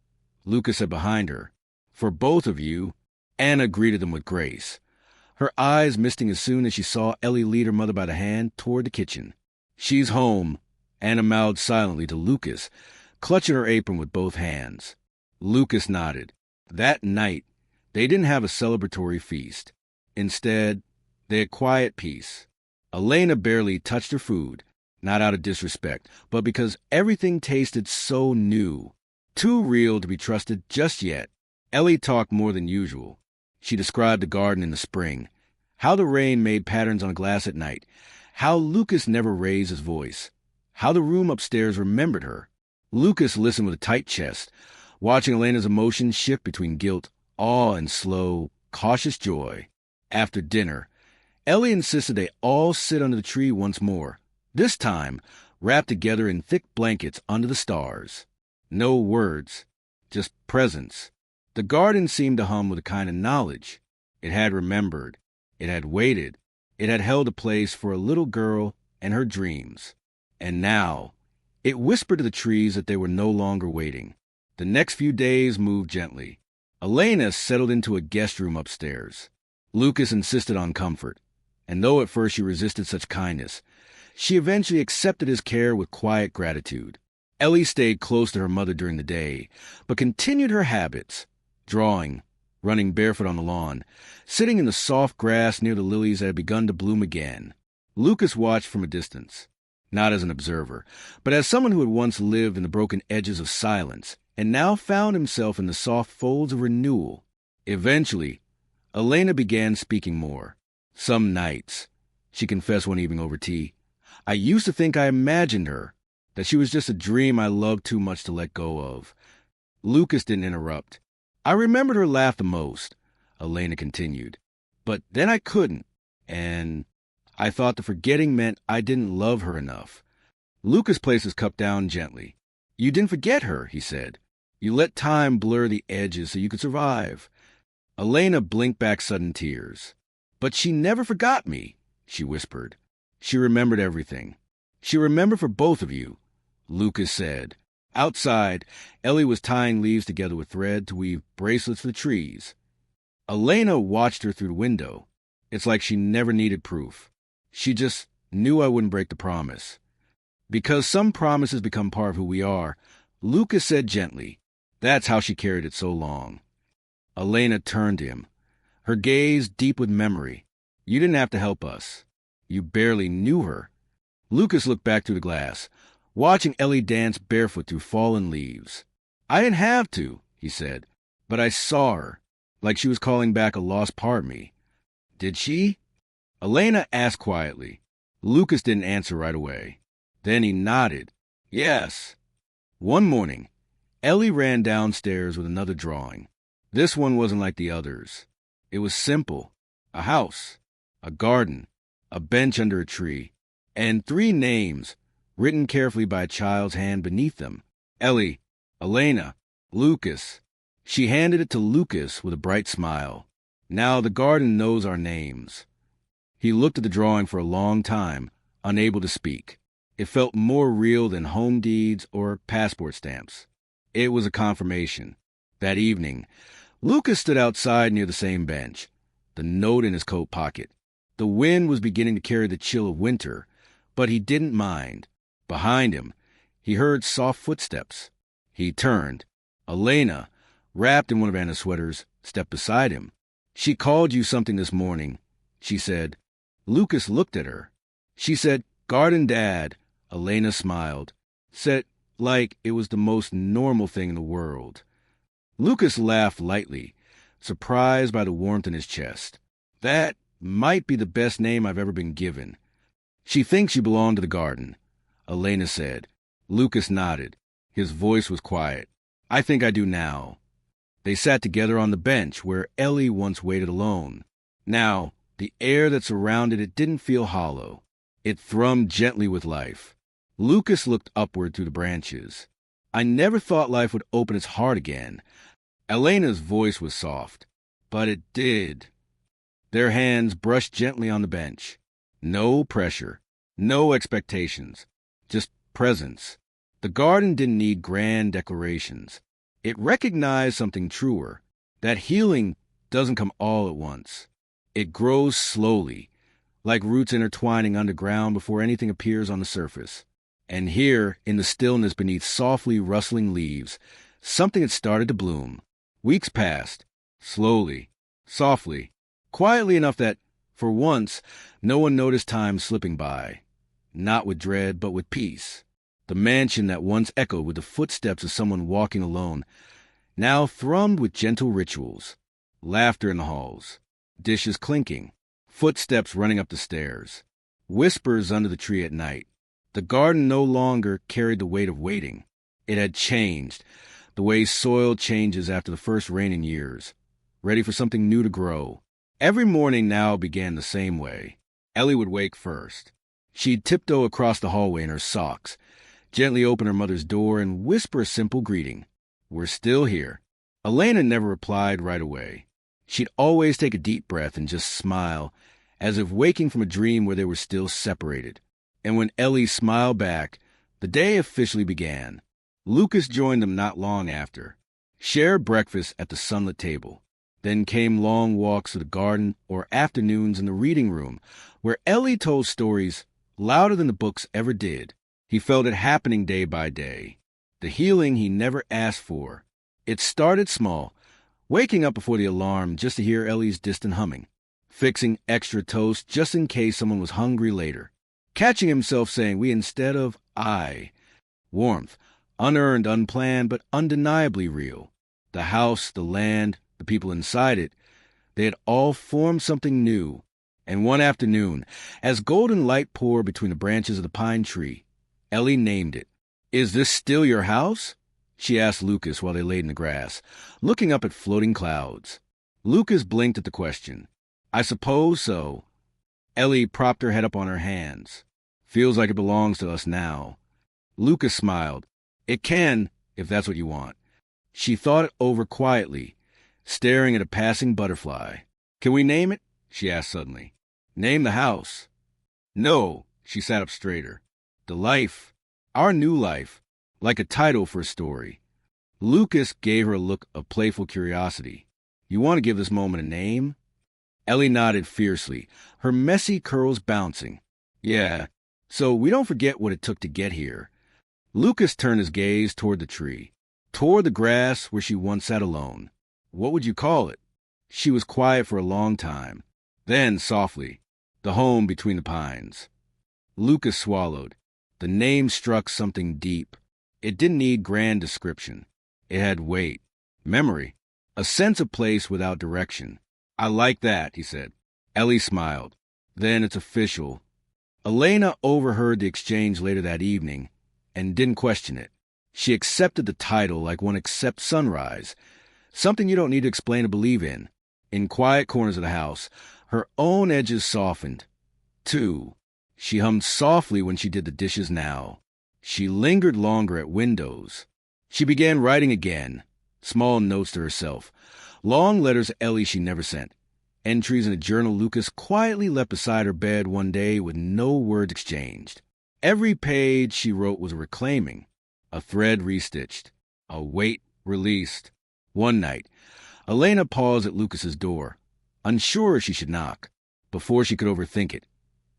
Lucas said behind her. "For both of you." Anna greeted them with grace, her eyes misting as soon as she saw Ellie lead her mother by the hand toward the kitchen. "She's home," Anna mouthed silently to Lucas, clutching her apron with both hands. Lucas nodded. That night, they didn't have a celebratory feast. Instead, they had quiet peace. Elena barely touched her food, not out of disrespect, but because everything tasted so new, too real to be trusted just yet. Ellie talked more than usual. She described the garden in the spring, how the rain made patterns on glass at night, how Lucas never raised his voice, how the room upstairs remembered her. Lucas listened with a tight chest, watching Elena's emotions shift between guilt, awe, and slow, cautious joy. After dinner, Ellie insisted they all sit under the tree once more, this time wrapped together in thick blankets under the stars. No words, just presence. The garden seemed to hum with a kind of knowledge. It had remembered. It had waited. It had held a place for a little girl and her dreams. And now, it whispered to the trees that they were no longer waiting. The next few days moved gently. Elena settled into a guest room upstairs. Lucas insisted on comfort, and though at first she resisted such kindness, She eventually accepted his care with quiet gratitude. Ellie stayed close to her mother during the day, but continued her habits, drawing, running barefoot on the lawn, sitting in the soft grass near the lilies that had begun to bloom again. Lucas watched from a distance, not as an observer, but as someone who had once lived in the broken edges of silence and now found himself in the soft folds of renewal. Eventually, Elena began speaking more. Some nights, she confessed one evening over tea, I used to think I imagined her, that she was just a dream I loved too much to let go of. Lucas didn't interrupt. I remembered her laugh the most, Elena continued. But then I couldn't, and I thought the forgetting meant I didn't love her enough. Lucas placed his cup down gently. You didn't forget her, he said. You let time blur the edges so you could survive. Elena blinked back sudden tears. But she never forgot me, she whispered. She remembered everything. She remembered for both of you, Lucas said. Outside, Ellie was tying leaves together with thread to weave bracelets for the trees. Elena watched her through the window. It's like she never needed proof. She just knew I wouldn't break the promise. Because some promises become part of who we are, Lucas said gently. That's how she carried it so long. Elena turned to him, her gaze deep with memory. You didn't have to help us. You barely knew her. Lucas looked back through the glass, watching Ellie dance barefoot through fallen leaves. I didn't have to, he said, but I saw her, like she was calling back a lost part of me. Did she? Elena asked quietly. Lucas didn't answer right away. Then he nodded. Yes. One morning, Ellie ran downstairs with another drawing. This one wasn't like the others. It was simple. A house, a garden, a bench under a tree, and 3 names written carefully by a child's hand beneath them. Ellie, Elena, Lucas. She handed it to Lucas with a bright smile. Now the garden knows our names. He looked at the drawing for a long time, unable to speak. It felt more real than home deeds or passport stamps. It was a confirmation. That evening, Lucas stood outside near the same bench, the note in his coat pocket. The wind was beginning to carry the chill of winter, but he didn't mind. Behind him, he heard soft footsteps. He turned. Elena, wrapped in one of Anna's sweaters, stepped beside him. She called you something this morning, she said. Lucas looked at her. She said, Garden Dad. Elena smiled. Said like it was the most normal thing in the world. Lucas laughed lightly, surprised by the warmth in his chest. That might be the best name I've ever been given. She thinks you belong to the garden, Elena said. Lucas nodded. His voice was quiet. I think I do now. They sat together on the bench where Ellie once waited alone. Now, the air that surrounded it didn't feel hollow. It thrummed gently with life. Lucas looked upward through the branches. I never thought life would open its heart again. Elena's voice was soft, but it did. Their hands brushed gently on the bench. No pressure, no expectations, just presence. The garden didn't need grand declarations. It recognized something truer, that healing doesn't come all at once. It grows slowly, like roots intertwining underground before anything appears on the surface. And here, in the stillness beneath softly rustling leaves, something had started to bloom. Weeks passed, slowly, softly, quietly enough that, for once, no one noticed time slipping by. Not with dread, but with peace. The mansion that once echoed with the footsteps of someone walking alone now thrummed with gentle rituals. Laughter in the halls, dishes clinking, footsteps running up the stairs, whispers under the tree at night. The garden no longer carried the weight of waiting. It had changed, the way soil changes after the first rain in years, ready for something new to grow. Every morning now began the same way. Ellie would wake first. She'd tiptoe across the hallway in her socks, gently open her mother's door and whisper a simple greeting. We're still here. Elena never replied right away. She'd always take a deep breath and just smile, as if waking from a dream where they were still separated. And when Ellie smiled back, the day officially began. Lucas joined them not long after. Shared breakfast at the sunlit table. Then came long walks to the garden or afternoons in the reading room, where Ellie told stories louder than the books ever did. He felt it happening day by day. The healing he never asked for. It started small, waking up before the alarm just to hear Ellie's distant humming, fixing extra toast just in case someone was hungry later, catching himself saying we instead of I. Warmth, unearned, unplanned, but undeniably real. The house, the land, the people inside it, they had all formed something new. And one afternoon, as golden light poured between the branches of the pine tree, Ellie named it. "Is this still your house?" she asked Lucas while they laid in the grass, looking up at floating clouds. Lucas blinked at the question. "I suppose so." Ellie propped her head up on her hands. "Feels like it belongs to us now." Lucas smiled. "It can, if that's what you want." She thought it over quietly, staring at a passing butterfly. "Can we name it?" she asked suddenly. "Name the house." "No," she sat up straighter. "The life. Our new life. Like a title for a story." Lucas gave her a look of playful curiosity. "You want to give this moment a name?" Ellie nodded fiercely, her messy curls bouncing. "Yeah, so we don't forget what it took to get here." Lucas turned his gaze toward the tree, toward the grass where she once sat alone. "What would you call it?" She was quiet for a long time. Then, softly, "The home between the pines." Lucas swallowed. The name struck something deep. It didn't need grand description. It had weight, memory, a sense of place without direction. "I like that," he said. Ellie smiled. "Then it's official." Elena overheard the exchange later that evening and didn't question it. She accepted the title like one accepts sunrise, something you don't need to explain or believe in. In quiet corners of the house, her own edges softened. Too. She hummed softly when she did the dishes now. She lingered longer at windows. She began writing again, small notes to herself, long letters to Ellie she never sent, entries in a journal Lucas quietly left beside her bed one day with no words exchanged. Every page she wrote was a reclaiming, a thread restitched, a weight released. One night, Elena paused at Lucas's door, unsure she should knock, before she could overthink it.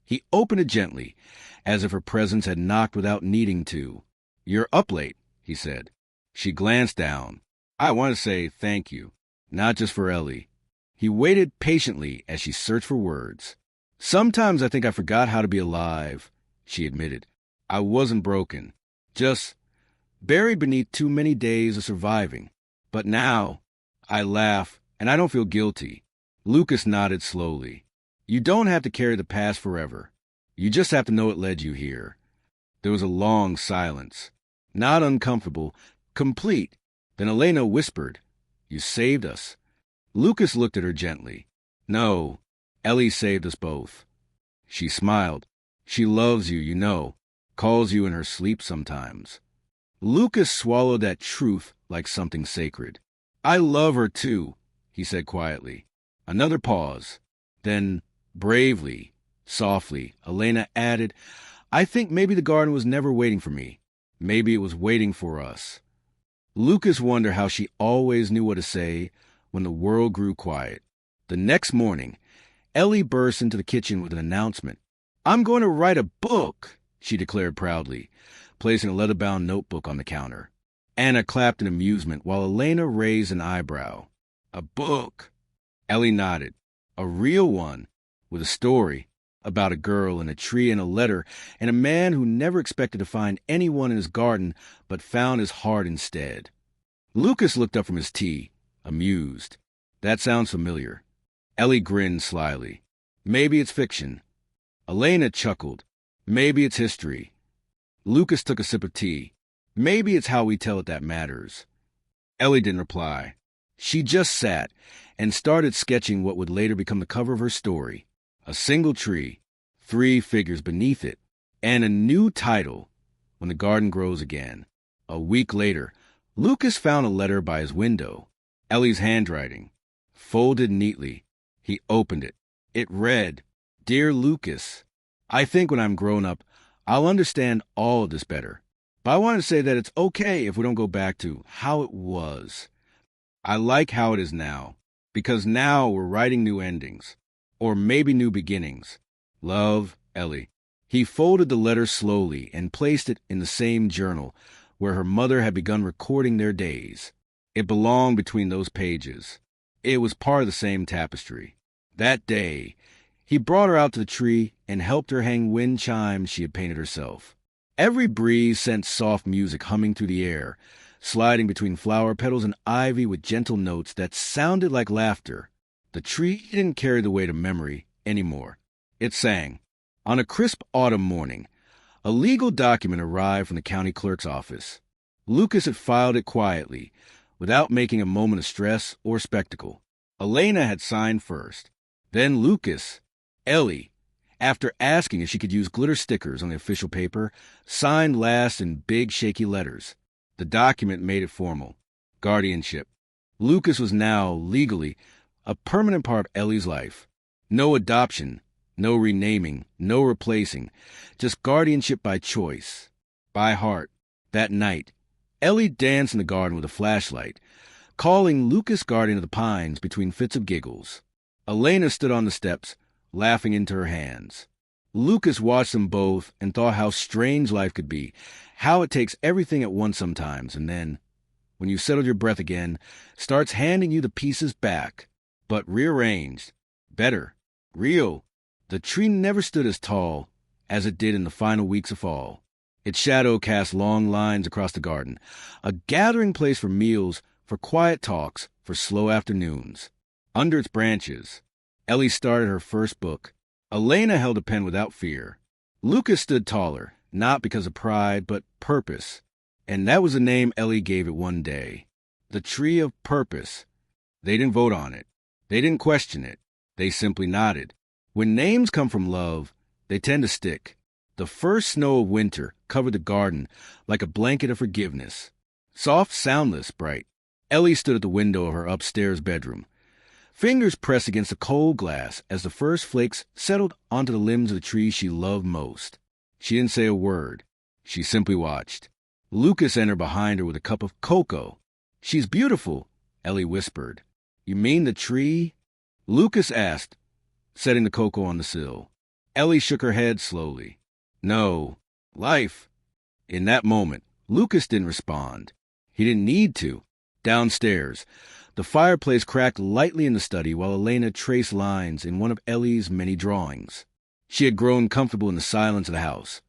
He opened it gently, as if her presence had knocked without needing to. "You're up late," he said. She glanced down. "I want to say thank you, not just for Ellie." He waited patiently as she searched for words. "Sometimes I think I forgot how to be alive," she admitted. "I wasn't broken, just buried beneath too many days of surviving. But now, I laugh, and I don't feel guilty." Lucas nodded slowly. "You don't have to carry the past forever. You just have to know it led you here." There was a long silence. Not uncomfortable, complete. Then Elena whispered, "You saved us." Lucas looked at her gently. "No, Ellie saved us both." She smiled. "She loves you, you know, calls you in her sleep sometimes." Lucas swallowed that truth like something sacred. "I love her too," he said quietly. Another pause. Then, bravely, softly, Elena added, "I think maybe the garden was never waiting for me. Maybe it was waiting for us." Lucas wondered how she always knew what to say when the world grew quiet. The next morning, Ellie burst into the kitchen with an announcement. "I'm going to write a book," she declared proudly, placing a leather-bound notebook on the counter. Anna clapped in amusement while Elena raised an eyebrow. "A book?" Ellie nodded. "A real one, with a story about a girl and a tree and a letter and a man who never expected to find anyone in his garden but found his heart instead." Lucas looked up from his tea, amused. "That sounds familiar." Ellie grinned slyly. "Maybe it's fiction." Elena chuckled. "Maybe it's history." Lucas took a sip of tea. "Maybe it's how we tell it that matters." Ellie didn't reply. She just sat and started sketching what would later become the cover of her story. A single tree, 3 figures beneath it, and a new title, When the Garden Grows Again. A week later, Lucas found a letter by his window. Ellie's handwriting, folded neatly. He opened it. It read, "Dear Lucas, I think when I'm grown up, I'll understand all of this better. But I want to say that it's okay if we don't go back to how it was. I like how it is now, because now we're writing new endings, or maybe new beginnings. Love, Ellie." He folded the letter slowly and placed it in the same journal where her mother had begun recording their days. It belonged between those pages. It was part of the same tapestry. That day, he brought her out to the tree and helped her hang wind chimes she had painted herself. Every breeze sent soft music humming through the air, sliding between flower petals and ivy with gentle notes that sounded like laughter. The tree didn't carry the weight of memory anymore. It sang. On a crisp autumn morning, a legal document arrived from the county clerk's office. Lucas had filed it quietly, without making a moment of stress or spectacle. Elena had signed first. Then Lucas. Ellie, after asking if she could use glitter stickers on the official paper, signed last in big, shaky letters. The document made it formal. Guardianship. Lucas was now, legally, a permanent part of Ellie's life. No adoption, no renaming, no replacing, just guardianship by choice, by heart. That night, Ellie danced in the garden with a flashlight, calling Lucas guardian of the pines between fits of giggles. Elena stood on the steps, laughing into her hands. Lucas watched them both and thought how strange life could be, how it takes everything at once sometimes, and then, when you settled your breath again, starts handing you the pieces back, but rearranged, better, real. The tree never stood as tall as it did in the final weeks of fall. Its shadow cast long lines across the garden, a gathering place for meals, for quiet talks, for slow afternoons. Under its branches, Ellie started her first book. Elena held a pen without fear. Lucas stood taller, not because of pride, but purpose. And that was the name Ellie gave it one day. The Tree of Purpose. They didn't vote on it. They didn't question it. They simply nodded. When names come from love, they tend to stick. The first snow of winter covered the garden like a blanket of forgiveness. Soft, soundless, bright. Ellie stood at the window of her upstairs bedroom. Fingers pressed against the cold glass as the first flakes settled onto the limbs of the tree she loved most. She didn't say a word. She simply watched. Lucas entered behind her with a cup of cocoa. "She's beautiful," Ellie whispered. "You mean the tree?" Lucas asked, setting the cocoa on the sill. Ellie shook her head slowly. "No, life." In that moment, Lucas didn't respond. He didn't need to. Downstairs, the fireplace cracked lightly in the study while Elena traced lines in one of Ellie's many drawings. She had grown comfortable in the silence of the house.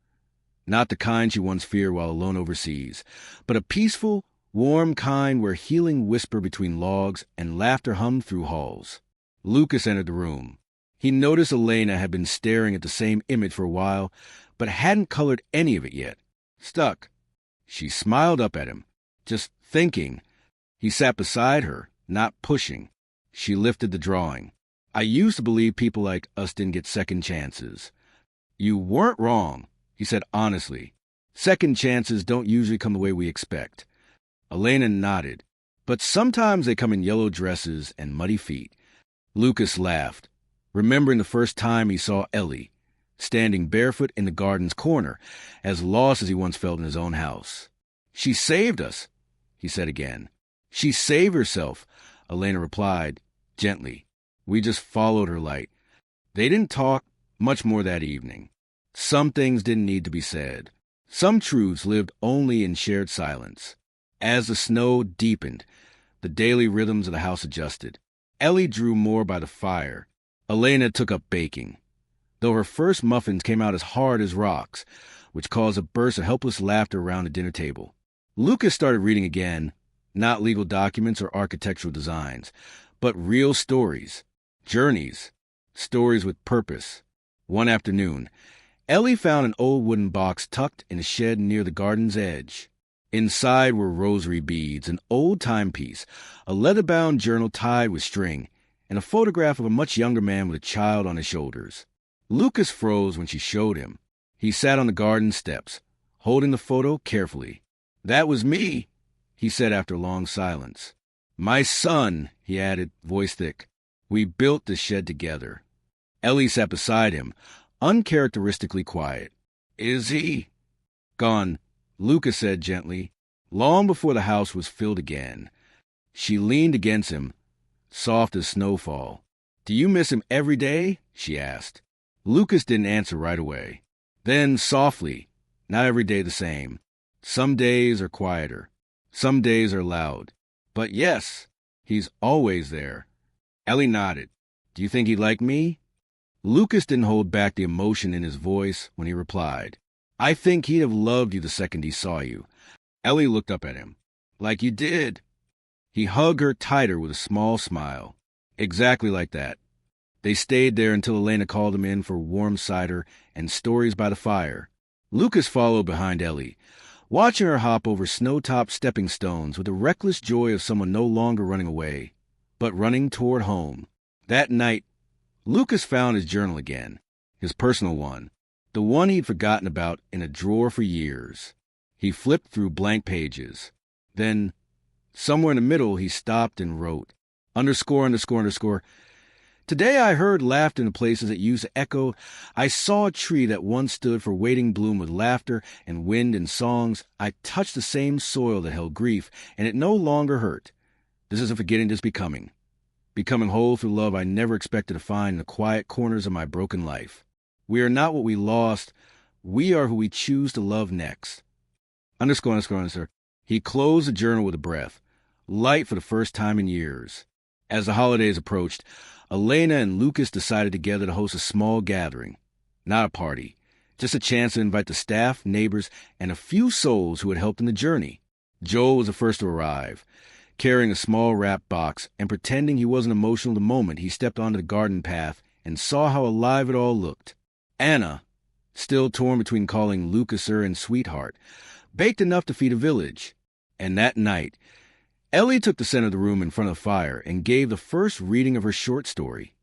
Not the kind she once feared while alone overseas, but a peaceful, warm kind where healing whispered between logs and laughter hummed through halls. Lucas entered the room. He noticed Elena had been staring at the same image for a while, but hadn't colored any of it yet. Stuck. She smiled up at him, just thinking. He sat beside her, not pushing. She lifted the drawing. "I used to believe people like us didn't get second chances." "You weren't wrong," he said honestly. "Second chances don't usually come the way we expect." Elena nodded. "But sometimes they come in yellow dresses and muddy feet." Lucas laughed, remembering the first time he saw Ellie, standing barefoot in the garden's corner, as lost as he once felt in his own house. "She saved us," he said again. "She saved herself," Elena replied, gently. "We just followed her light." They didn't talk much more that evening. Some things didn't need to be said. Some truths lived only in shared silence. As the snow deepened, the daily rhythms of the house adjusted. Ellie drew more by the fire. Elena took up baking, though her first muffins came out as hard as rocks, which caused a burst of helpless laughter around the dinner table. Lucas started reading again, not legal documents or architectural designs, but real stories, journeys, stories with purpose. One afternoon, Ellie found an old wooden box tucked in a shed near the garden's edge. Inside were rosary beads, an old timepiece, a leather-bound journal tied with string, and a photograph of a much younger man with a child on his shoulders. Lucas froze when she showed him. He sat on the garden steps, holding the photo carefully. "That was me," he said after a long silence. "My son," he added, voice thick. "We built this shed together." Ellie sat beside him, uncharacteristically quiet. "Is he?" "Gone," Lucas said gently, long before the house was filled again. She leaned against him, soft as snowfall. "Do you miss him every day?" she asked. Lucas didn't answer right away. Then, softly, not every day the same. Some days are quieter. Some days are loud. But yes, he's always there. Ellie nodded. Do you think he'd like me? Lucas didn't hold back the emotion in his voice when he replied. I think he'd have loved you the second he saw you. Ellie looked up at him. Like you did. He hugged her tighter with a small smile. Exactly like that. They stayed there until Elena called him in for warm cider and stories by the fire. Lucas followed behind Ellie, watching her hop over snow-topped stepping stones with the reckless joy of someone no longer running away, but running toward home. That night, Lucas found his journal again, his personal one, the one he'd forgotten about in a drawer for years. He flipped through blank pages. Then, somewhere in the middle, he stopped and wrote, ____. Today I heard laughter in the places that used to echo. I saw a tree that once stood for waiting bloom with laughter and wind and songs. I touched the same soil that held grief, and it no longer hurt. This is a forgetting, this becoming. Becoming whole through love I never expected to find in the quiet corners of my broken life. We are not what we lost. We are who we choose to love next. ___. He closed the journal with a breath, light for the first time in years. As the holidays approached, Elena and Lucas decided together to host a small gathering. Not a party, just a chance to invite the staff, neighbors, and a few souls who had helped in the journey. Joel was the first to arrive, carrying a small wrapped box, and pretending he wasn't emotional the moment he stepped onto the garden path and saw how alive it all looked. Anna, still torn between calling Lucas her and sweetheart, baked enough to feed a village. And that night, Ellie took the center of the room in front of the fire and gave the first reading of her short story,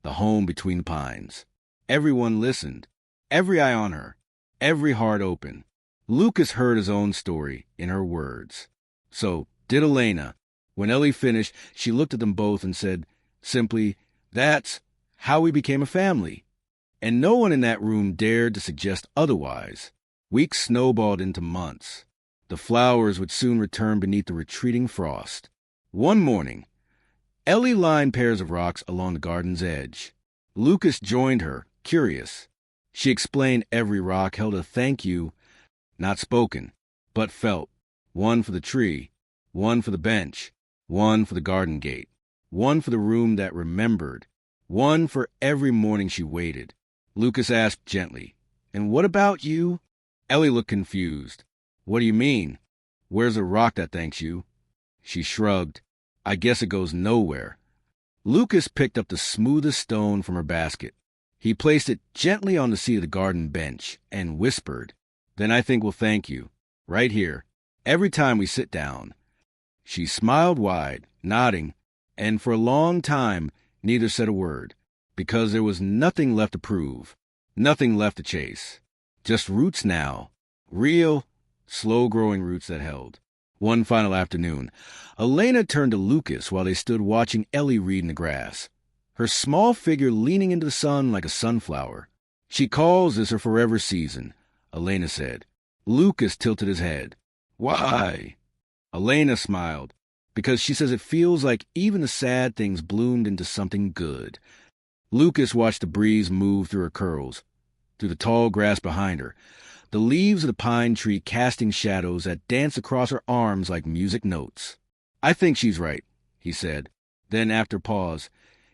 The Home Between the Pines. Everyone listened, every eye on her, every heart open. Lucas heard his own story in her words. So did Elena. When Ellie finished, she looked at them both and said, simply, that's how we became a family. And no one in that room dared to suggest otherwise. Weeks snowballed into months. The flowers would soon return beneath the retreating frost. One morning, Ellie lined pairs of rocks along the garden's edge. Lucas joined her, curious. She explained every rock held a thank you, not spoken, but felt. One for the tree, one for the bench, one for the garden gate, one for the room that remembered, one for every morning she waited. Lucas asked gently, And what about you? Ellie looked confused. What do you mean? Where's the rock that thanks you? She shrugged. I guess it goes nowhere. Lucas picked up the smoothest stone from her basket. He placed it gently on the seat of the garden bench and whispered, Then I think we'll thank you, right here, every time we sit down. She smiled wide, nodding, and for a long time neither said a word, because there was nothing left to prove, nothing left to chase. Just roots now, real, slow-growing roots that held. One final afternoon, Elena turned to Lucas while they stood watching Ellie read in the grass, her small figure leaning into the sun like a sunflower. She calls this her forever season, Elena said. Lucas tilted his head. Why? Elena smiled, because she says it feels like even the sad things bloomed into something good. Lucas watched the breeze move through her curls, through the tall grass behind her, the leaves of the pine tree casting shadows that danced across her arms like music notes. I think she's right, he said. Then, after a pause,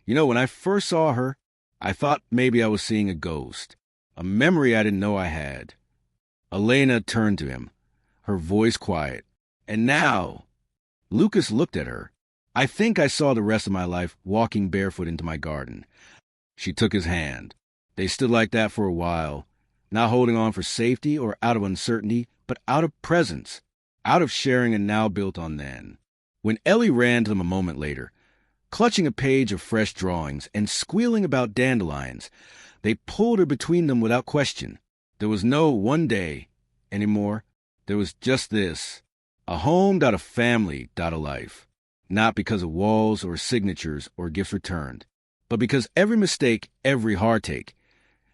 when I first saw her, I thought maybe I was seeing a ghost, a memory I didn't know I had. Elena turned to him, her voice quiet. And now, Lucas looked at her. I think I saw the rest of my life walking barefoot into my garden. She took his hand. They stood like that for a while, not holding on for safety or out of uncertainty, but out of presence, out of sharing a now built on then. When Ellie ran to them a moment later, clutching a page of fresh drawings and squealing about dandelions, they pulled her between them without question. There was no one day anymore. There was just this, a home, a family, a life. Not because of walls or signatures or gifts returned, but because every mistake, every heartache,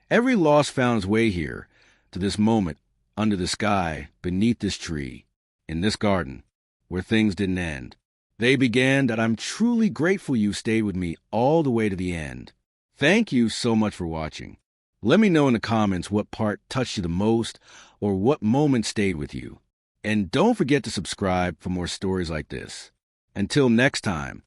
every loss found its way here, to this moment, under the sky, beneath this tree, in this garden, where things didn't end. They began that I'm truly grateful you stayed with me all the way to the end. Thank you so much for watching. Let me know in the comments what part touched you the most or what moment stayed with you. And don't forget to subscribe for more stories like this. Until next time.